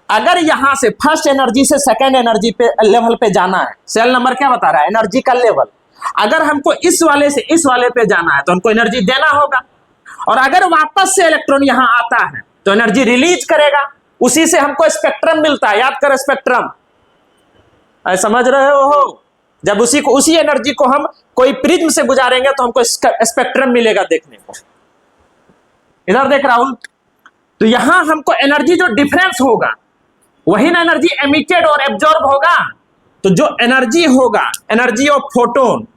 अगर यहां से फर्स्ट एनर्जी से सेकेंड एनर्जी पे लेवल पे जाना है, सेल नंबर क्या बता रहा है, एनर्जी का लेवल। अगर हमको इस वाले से इस वाले पे जाना है तो हमको एनर्जी देना होगा, और अगर वापस से इलेक्ट्रॉन यहां आता है तो एनर्जी रिलीज करेगा, उसी से हमको स्पेक्ट्रम मिलता है। याद कर स्पेक्ट्रम, समझ रहे हो? जब उसी एनर्जी को हम कोई प्रिज्म से गुजारेंगे तो हमको स्पेक्ट्रम मिलेगा देखने को। इधर देख राहुल, तो यहां हमको एनर्जी जो डिफरेंस होगा वही ना एनर्जी एमिटेड और एब्जॉर्ब होगा। तो जो एनर्जी होगा, energy of photon,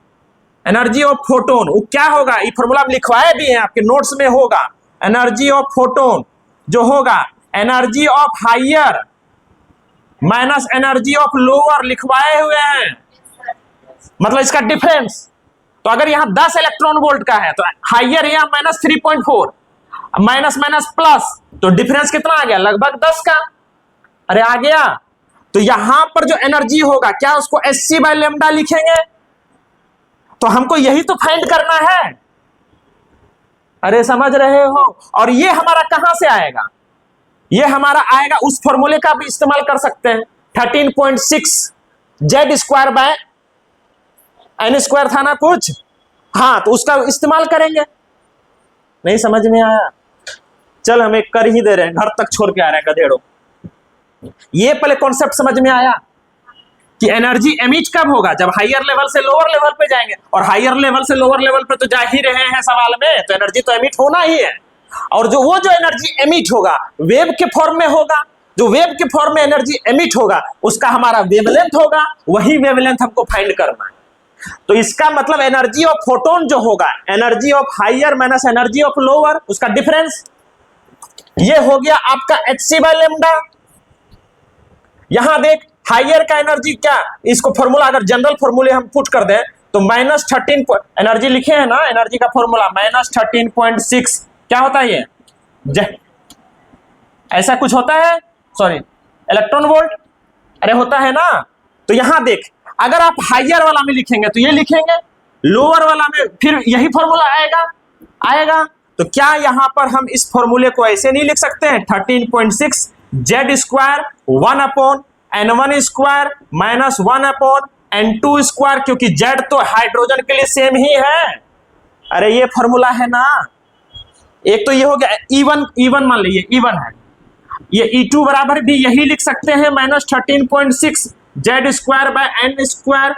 energy of photon वो क्या होगा, ये फॉर्मूला लिखवाए भी हैं आपके नोट्स में होगा। एनर्जी ऑफ फोटोन जो होगा energy of higher minus energy of lower लिखवाए हुए हैं, मतलब इसका डिफरेंस। तो अगर यहां 10 इलेक्ट्रॉन वोल्ट का है तो हायर यहां माइनस 3.4, माइनस माइनस प्लस, तो डिफरेंस कितना आ गया, लगभग 10 का। अरे आ गया। तो यहां पर जो एनर्जी होगा क्या उसको hc/λ लिखेंगे, तो हमको यही तो फाइंड करना है। अरे समझ रहे हो? और ये हमारा कहां से आएगा, ये हमारा आएगा, उस फॉर्मूले का भी इस्तेमाल कर सकते हैं। 13.6 Z²/n² था ना कुछ, हाँ, तो उसका इस्तेमाल करेंगे। नहीं समझ में आया? चल हमें कर ही दे रहे हैं, घर तक छोड़ के आ रहे हैं गधेड़ों। ये पहले कॉन्सेप्ट समझ में आया कि एनर्जी एमिट कब होगा, जब हायर लेवल से लोअर लेवल पे जाएंगे, और हायर लेवल से लोअर लेवल पे तो जा ही रहे हैं सवाल में, तो एनर्जी तो एमिट होना ही है। और जो एनर्जी एमिट होगा वेव के फॉर्म में होगा, जो वेव के फॉर्म में एनर्जी एमिट होगा उसका हमारा वेवलेंथ होगा, वही वेवलेंथ हमको फाइंड करना है। तो इसका मतलब एनर्जी ऑफ फोटोन जो होगा energy of higher minus energy of lower, उसका डिफरेंस, ये हो गया आपका hc/λ। यहां देख हायर का एनर्जी क्या, इसको फॉर्मूला अगर जनरल फॉर्मूले हम पुट कर दें तो -13 एनर्जी लिखे हैं ना, एनर्जी का फॉर्मूला -13.6 क्या होता है ये, ऐसा कुछ होता है, सॉरी इलेक्ट्रॉन वोल्ट, अरे होता है ना। तो यहां देख अगर आप हायर वाला में लिखेंगे तो ये लिखेंगे, लोअर वाला में फिर यही फॉर्मूला आएगा। तो क्या यहां पर हम इस फॉर्मूले को ऐसे नहीं लिख सकते हैं, 13.6 Z² 1/n1² माइनस 1/n2², क्योंकि Z तो हाइड्रोजन के लिए सेम ही है। अरे ये फॉर्मूला है ना, एक तो ये हो गया E1 मान लीजिए E1 है, ये E2 बराबर भी यही लिख सकते हैं -13.6 Z²/n²।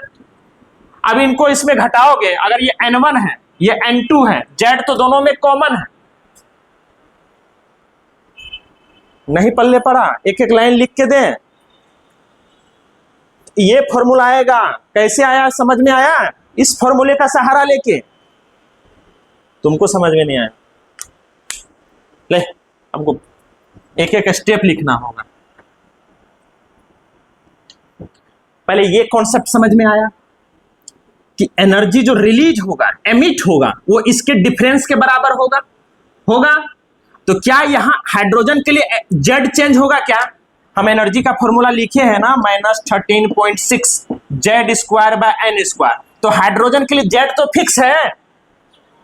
अब इनको इसमें घटाओगे, अगर ये n1 है ये n2 है, Z तो दोनों में कॉमन है, नहीं पल्ले पड़ा, एक एक लाइन लिख के दें, ये फॉर्मूला आएगा। कैसे आया समझ में आया, इस फॉर्मूले का सहारा लेके, तुमको समझ में नहीं आया, ले हमको एक एक स्टेप लिखना होगा। पहले ये कॉन्सेप्ट समझ में आया कि एनर्जी जो रिलीज होगा एमिट होगा वो इसके डिफरेंस के बराबर होगा। तो क्या यहां हाइड्रोजन के लिए जेड चेंज होगा क्या, हम एनर्जी का फॉर्मूला लिखे हैं ना -13.6 Z²/n², तो हाइड्रोजन के लिए जेड तो फिक्स है,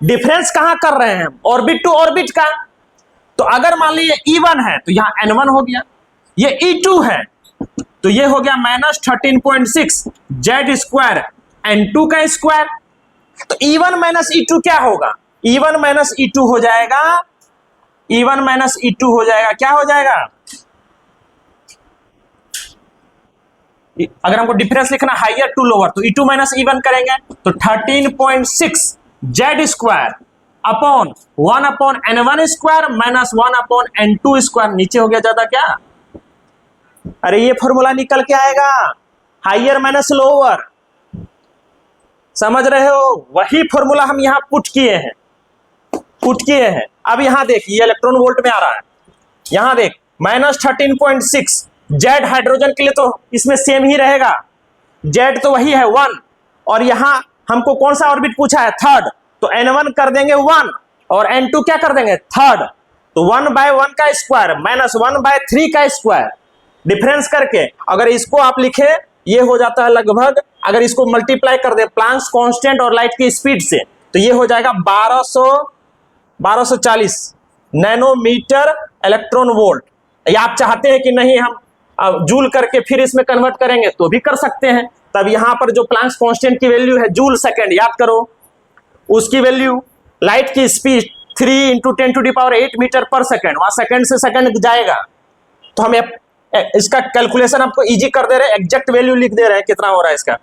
डिफरेंस कहां कर रहे हैं, ऑर्बिट टू ऑर्बिट का। तो अगर मान लीजिए E1 है तो यहां n1 हो गया, ये E2 है तो ये हो गया -13.6 Z²/n2 का स्क्वायर। तो E1 - E2 क्या होगा, E1 - E2 हो जाएगा, E1 - E2 हो जाएगा, क्या हो जाएगा, अगर हमको डिफरेंस लिखना हायर टू लोअर तो E2 - E1 करेंगे, तो 13.6 Z² upon 1/n1² minus 1/n2², नीचे हो गया ज्यादा क्या, अरे ये फॉर्मूला निकल के आएगा, हायर माइनस लोअर, समझ रहे हो, वही फॉर्मूला हम यहां पुट किए हैं। अब यहां देख ये इलेक्ट्रॉन वोल्ट में आ रहा है, यहां देख -13.6 Z हाइड्रोजन के लिए तो इसमें सेम ही रहेगा, Z तो वही है 1, और यहां हमको कौन सा ऑर्बिट पूछा है, थर्ड, तो n1 कर देंगे 1 और n2 क्या कर देंगे, थर्ड, तो 1/1 का स्क्वायर माइनस 1/3 का स्क्वायर, डिफरेंस करके अगर इसको आप लिखे ये हो जाता है लगभग, अगर इसको मल्टीप्लाई कर दे प्लांक्स कांस्टेंट और लाइट की स्पीड से तो ये हो जाएगा 1240 नैनोमीटर इलेक्ट्रॉन वोल्ट। या आप चाहते हैं कि नहीं हम अब जूल करके फिर इसमें कन्वर्ट करेंगे तो भी कर सकते हैं। तब यहां पर जो प्लैंक्स कांस्टेंट की वैल्यू है जूल सेकंड, याद करो उसकी वैल्यू, लाइट की स्पीड 3 × 10⁸ मीटर पर सेकंड, वहां सेकंड से सेकंड जाएगा। तो हम इसका कैलकुलेशन आपको इजी कर दे रहे हैं, एग्जैक्ट वैल्यू लिख दे रहे हैं कितना हो रहा है इसका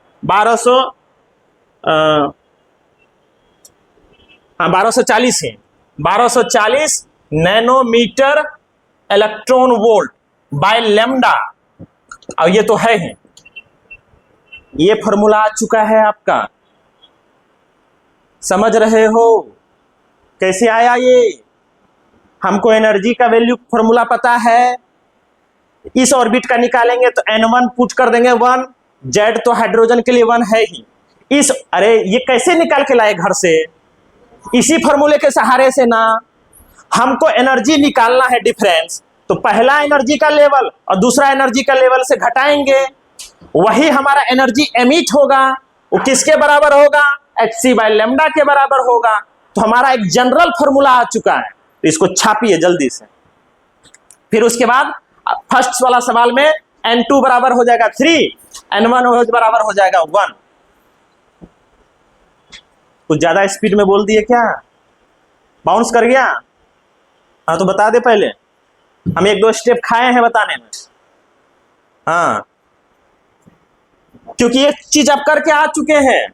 1240 है, 1240 nanometre electron volt by lambda. अब ये तो है ही, ये फॉर्मूला आ चुका है आपका, समझ रहे हो कैसे आया ये? हमको एनर्जी का वैल्यू फॉर्मूला पता है, इस ऑर्बिट का निकालेंगे तो n1 पुट कर देंगे 1, Z तो हाइड्रोजन के लिए 1 है ही। इस अरे ये कैसे निकाल के लाए घर से? इसी फॉर्मूले के सहारे से ना। हमको एनर्जी निकालना है डिफरेंस, तो पहला एनर्जी का लेवल और दूसरा एनर्जी का लेवल से घटाएंगे, वही हमारा एनर्जी एमिट होगा। वो किसके बराबर होगा? hc/λ के बराबर होगा। तो हमारा एक जनरल फॉर्मूला आ चुका है, तो इसको छापिए जल्दी से। फिर उसके बाद फर्स्ट वाला सवाल में n2 बराबर हो जाएगा 3, n1 बराबर हो जाएगा 1। कुछ ज्यादा स्पीड में बोल दिए क्या? बाउंस कर गया? हाँ तो बता दे पहले, हम 1-2 स्टेप खाए हैं बताने में। हाँ, क्योंकि ये चीज आप करके आ चुके हैं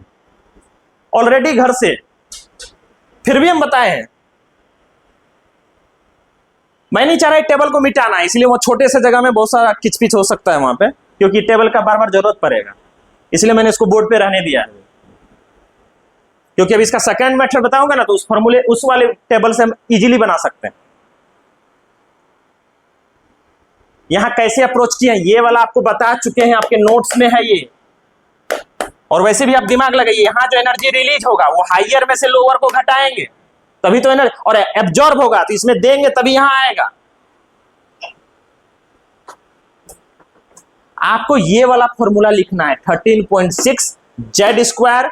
ऑलरेडी घर से, फिर भी हम बताए हैं। मैं नहीं चाह रहा टेबल को मिटाना, इसलिए वो छोटे से जगह में बहुत सारा किचपिच हो सकता है वहां पे, क्योंकि टेबल का बार बार जरूरत पड़ेगा, इसलिए मैंने इसको बोर्ड पे रहने दिया है। क्योंकि अब इसका सेकंड मेथड बताऊंगा ना, तो उस फॉर्मूले उस वाले टेबल से हम इजीली बना सकते हैं। यहां कैसे अप्रोच किए ये वाला आपको बता चुके हैं, आपके नोट्स में है ये। और वैसे भी आप दिमाग लगाइए, यहां जो एनर्जी रिलीज होगा वो हाइयर में से लोअर को घटाएंगे तभी तो एनर्जी, और एब्जॉर्ब होगा तो इसमें देंगे तभी यहां आएगा। आपको ये वाला फॉर्मूला लिखना है 13.6 Z²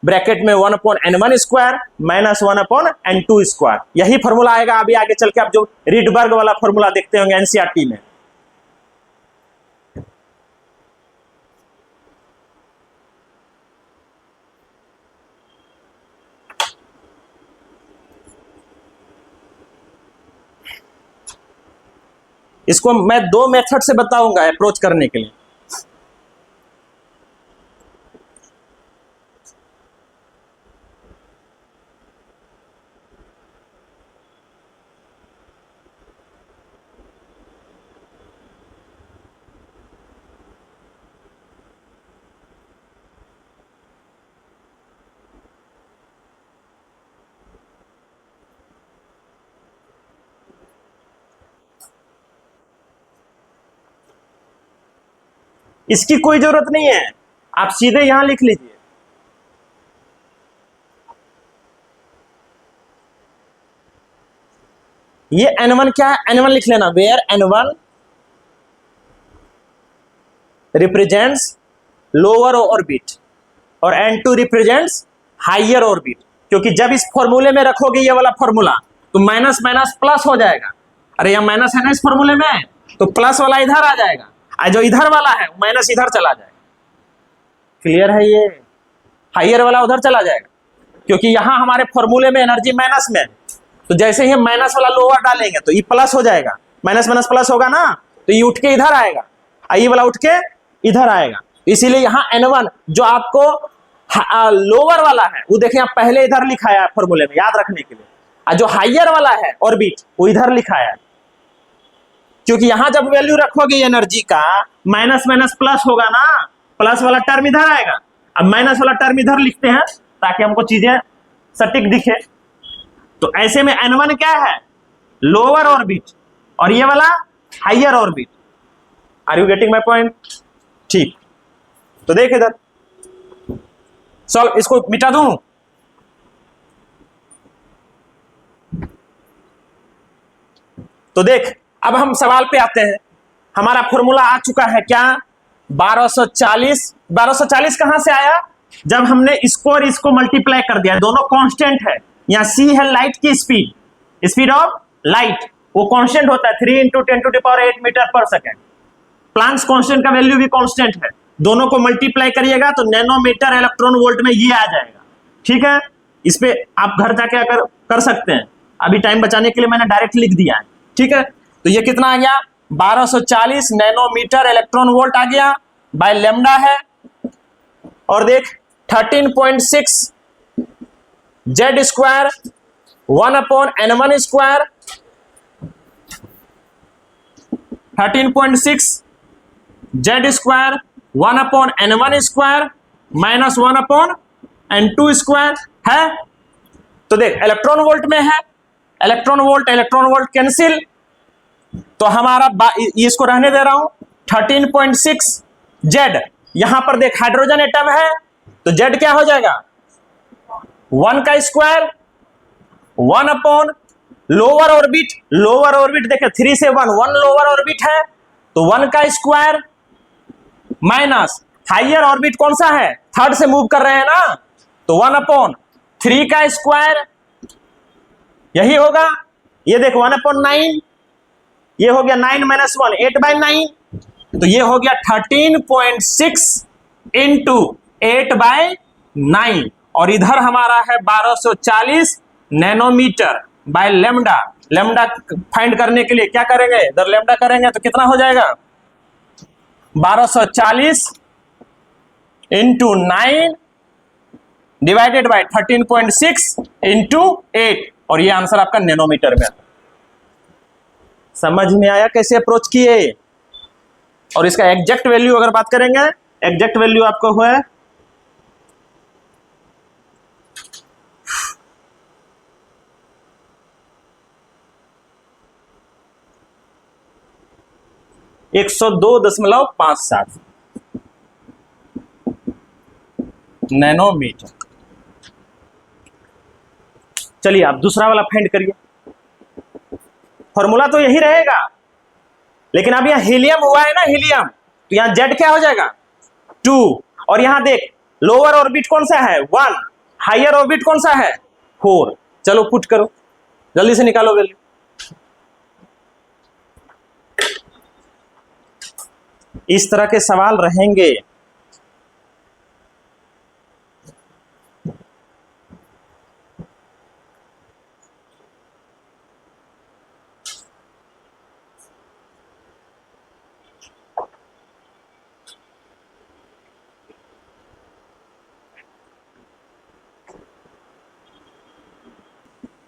ब्रैकेट में 1/n1² माइनस 1/n2²। यही फॉर्मूला आएगा अभी आगे चल के, आप जो रीडबर्ग वाला फॉर्मूला देखते होंगे एनसीईआरटी में। इसको मैं 2 मेथड से बताऊंगा अप्रोच करने के लिए। इसकी कोई जरूरत नहीं है, आप सीधे यहां लिख लीजिए। ये n1 क्या है? n1 लिख लेना, where n1 represents lower orbit और n2 रिप्रेजेंट्स हाइयर ऑर्बिट। क्योंकि जब इस फॉर्मूले में रखोगे ये वाला फॉर्मूला तो माइनस माइनस प्लस हो जाएगा। अरे यहां माइनस है ना इस फॉर्मूले में, तो प्लस वाला इधर आ जाएगा, और जो इधर वाला है माइनस इधर चला जाएगा। क्लियर है? ये हाइयर वाला उधर चला जाएगा, क्योंकि यहां हमारे फॉर्मूले में एनर्जी माइनस में है, तो जैसे ही माइनस वाला लोअर डालेंगे तो ये प्लस हो जाएगा, माइनस माइनस प्लस होगा ना, तो ये उठ के इधर आएगा, ये वाला उठ के इधर आएगा। इसीलिए यहां n1 जो आपको लोअर वाला है वो देखिए आप पहले इधर लिखाया है फॉर्मूले में, याद रखने के लिए। और जो हाइयर वाला है ऑर्बिट वो इधर लिखाया है, क्योंकि यहां जब वैल्यू रखोगे एनर्जी का माइनस माइनस प्लस होगा ना, प्लस वाला टर्म इधर आएगा, अब माइनस वाला टर्म इधर लिखते हैं ताकि हमको चीजें सटीक दिखे। तो ऐसे में n1 क्या है? लोअर ऑर्बिट, और ये वाला higher orbit. Are you getting my point? ठीक, तो देख इधर सॉल्व, इसको मिटा दूं। तो देख अब हम सवाल पे आते हैं। हमारा फॉर्मूला आ चुका है क्या? 1240। 1240 कहां से आया? जब हमने इसको और इसको मल्टीप्लाई कर दिया, दोनों कांस्टेंट है। यहां c है लाइट की स्पीड, स्पीड ऑफ लाइट, वो कांस्टेंट होता है 3 × 10⁸ मीटर पर सेकेंड। प्लांक्स कांस्टेंट का वैल्यू भी कांस्टेंट है, दोनों को मल्टीप्लाई करिएगा तो नैनोमीटर इलेक्ट्रॉन वोल्ट में ये आ जाएगा। ठीक है, इस पे आप घर जाके अगर कर सकते हैं, अभी टाइम बचाने के लिए मैंने डायरेक्ट लिख दिया है। ठीक है, तो ये कितना आ गया 1240 नैनोमीटर इलेक्ट्रॉन वोल्ट आ गया बाय लेमडा है। और देख 13.6 Z square 1/n1 square 13.6 Z square 1/n1 square minus 1/n2 square है। तो देख इलेक्ट्रॉन वोल्ट में है, इलेक्ट्रॉन वोल्ट कैंसिल, तो हमारा इसको रहने दे रहा हूं 13.6 जेड। यहां पर देख हाइड्रोजन एटम है तो जेड क्या हो जाएगा 1 का स्क्वायर 1/, लोअर ऑर्बिट देखे 3 से 1 लोअर ऑर्बिट है तो 1 का स्क्वायर माइनस हाइयर ऑर्बिट कौन सा है, थर्ड से मूव कर रहे हैं ना, तो 1/3 का स्क्वायर यही होगा। ये देखो 1/9, ये हो गया 9 - 1 8/9, तो ये हो गया 13.6 इंटू 8/9 और इधर हमारा है 1240 nanometre by lambda. Lambda find करने के लिए क्या करेंगे, इधर लेमडा करेंगे तो कितना हो जाएगा 1240 इंटू 9 डिवाइडेड बाय 13.6 इंटू 8 और ये आंसर आपका नैनोमीटर में। समझ में आया कैसे अप्रोच किए। और इसका एग्जैक्ट वैल्यू अगर बात करेंगे, एग्जैक्ट वैल्यू आपको हुआ है 102.57 नैनोमीटर। चलिए आप दूसरा वाला फाइंड करिए, फॉर्मूला तो यही रहेगा लेकिन अब यहां हीलियम हुआ है ना, हीलियम, तो यहां जेड क्या हो जाएगा 2 और यहां देख लोअर ऑर्बिट कौन सा है 1, हायर ऑर्बिट कौन सा है 4। चलो पुट करो, जल्दी से निकालो वैल्यू। इस तरह के सवाल रहेंगे।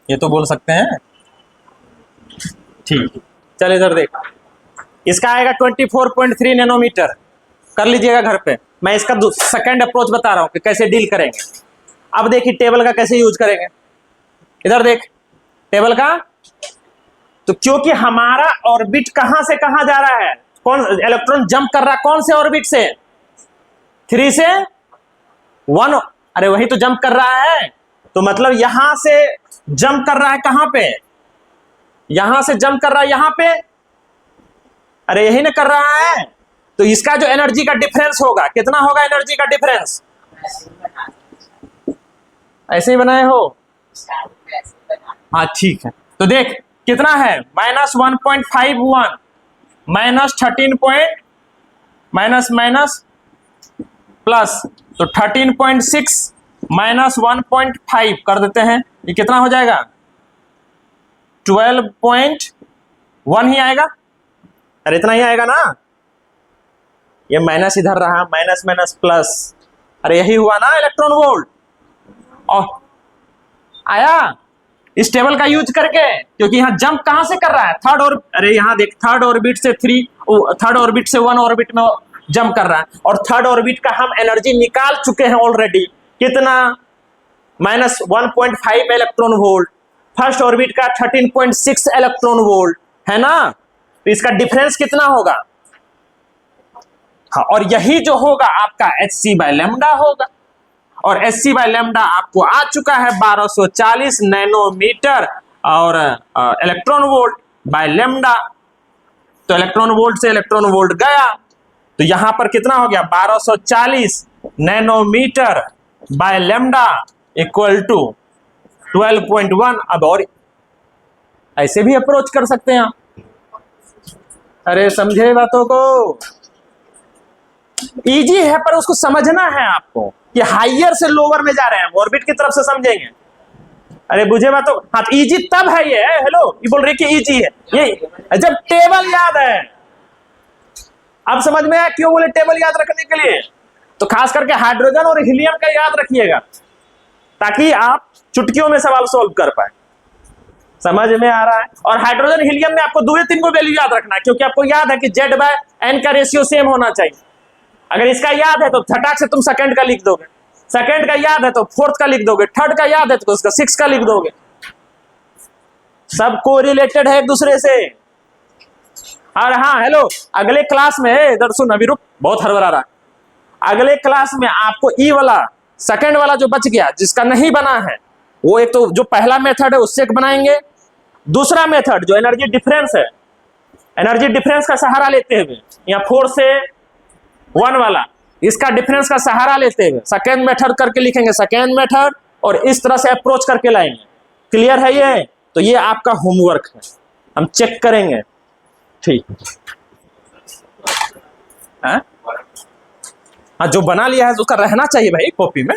ये तो बोल सकते हैं, ठीक। चल इधर देख, इसका आएगा 24.3 नैनोमीटर, कर लीजिएगा घर पे। मैं इसका सेकंड अप्रोच बता रहा हूं कि कैसे डील करेंगे। अब देखिए टेबल का कैसे यूज करेंगे, इधर देख टेबल का, तो क्योंकि हमारा ऑर्बिट कहां से कहां जा रहा है, कौन इलेक्ट्रॉन जंप कर रहा है कौन से ऑर्बिट से 3 से 1, अरे वही तो जंप कर रहा है, तो मतलब यहां से जंप कर रहा है कहां पे, यहां से जंप कर रहा है यहां पे, अरे यही ना कर रहा है, तो इसका जो एनर्जी का डिफरेंस होगा कितना होगा, एनर्जी का डिफरेंस ऐसे ही बनाए हो, हाँ ठीक है। तो देख कितना है -1.51 माइनस प्लस, तो 13.6 -1.5 कर देते हैं, ये कितना हो जाएगा 12.1 ही आएगा, अरे इतना ही आएगा ना, ये माइनस इधर रहा, माइनस प्लस, अरे यही हुआ ना इलेक्ट्रॉन वोल्ट। और आया इस टेबल का यूज करके, क्योंकि यहां जंप कहां से कर रहा है थर्ड, और अरे यहां देख थर्ड ऑर्बिट से 1 ऑर्बिट में जंप कर रहा है, और थर्ड ऑर्बिट का हम एनर्जी निकाल चुके हैं ऑलरेडी, कितना -1.5 इलेक्ट्रॉन वोल्ट, फर्स्ट ऑर्बिट का 13.6 इलेक्ट्रॉन वोल्ट है ना, तो इसका डिफरेंस कितना होगा, हाँ, और यही जो होगा आपका hc/λ होगा, और hc/λ आपको आ चुका है 1240 नैनोमीटर और इलेक्ट्रॉन वोल्ट बाय लेमडा, तो इलेक्ट्रॉन वोल्ट से इलेक्ट्रॉन वोल्ट गया, तो यहां पर कितना हो गया 1240 nanometre by lambda equal to 12.1। अब और ऐसे भी अप्रोच कर सकते हैं आप, अरे समझे बातों को। इजी है पर उसको समझना है आपको कि हाइयर से लोअर में जा रहे हैं, ऑर्बिट की तरफ से समझेंगे। अरे बुझे बात तो, हाँ इजी तब है ये, हेलो ये बोल रही कि इजी है ये जब टेबल याद है। अब समझ में आया क्यों बोले टेबल याद रखने के लिए? तो खास करके हाइड्रोजन और हीलियम का याद रखिएगा ताकि आप चुटकियों में सवाल सॉल्व कर पाए। समझ में आ रहा है? और हाइड्रोजन हीलियम में आपको 2 या 3 को वैल्यू याद रखना है, क्योंकि आपको याद है कि Z/N का रेशियो सेम होना चाहिए। अगर इसका याद है तो झटाक से तुम सेकंड का लिख दोगे, सेकंड का याद है तो फोर्थ का लिख दोगे, थर्ड का याद है तो उसका 6 का लिख दोगे। सब को रिलेटेड है एक दूसरे से। और हाँ हेलो, अगले क्लास में इधर सुन, अभी रुक, बहुत हड़बड़ा रहा। अगले क्लास में आपको ई वाला सेकंड वाला जो बच गया जिसका नहीं बना है, वो एक तो जो पहला मेथड है उससे एक बनाएंगे, दूसरा मेथड जो एनर्जी डिफरेंस है, एनर्जी डिफरेंस का सहारा लेते हुए, या 4 से 1 वाला, इसका डिफरेंस का सहारा लेते हुए सेकेंड मेथड करके लिखेंगे, सेकेंड मेथड, और इस तरह से अप्रोच करके लाएंगे। क्लियर है ये? तो ये आपका होमवर्क है, हम चेक करेंगे। ठीक है, हाँ जो बना लिया है उसका रहना चाहिए भाई कॉपी में।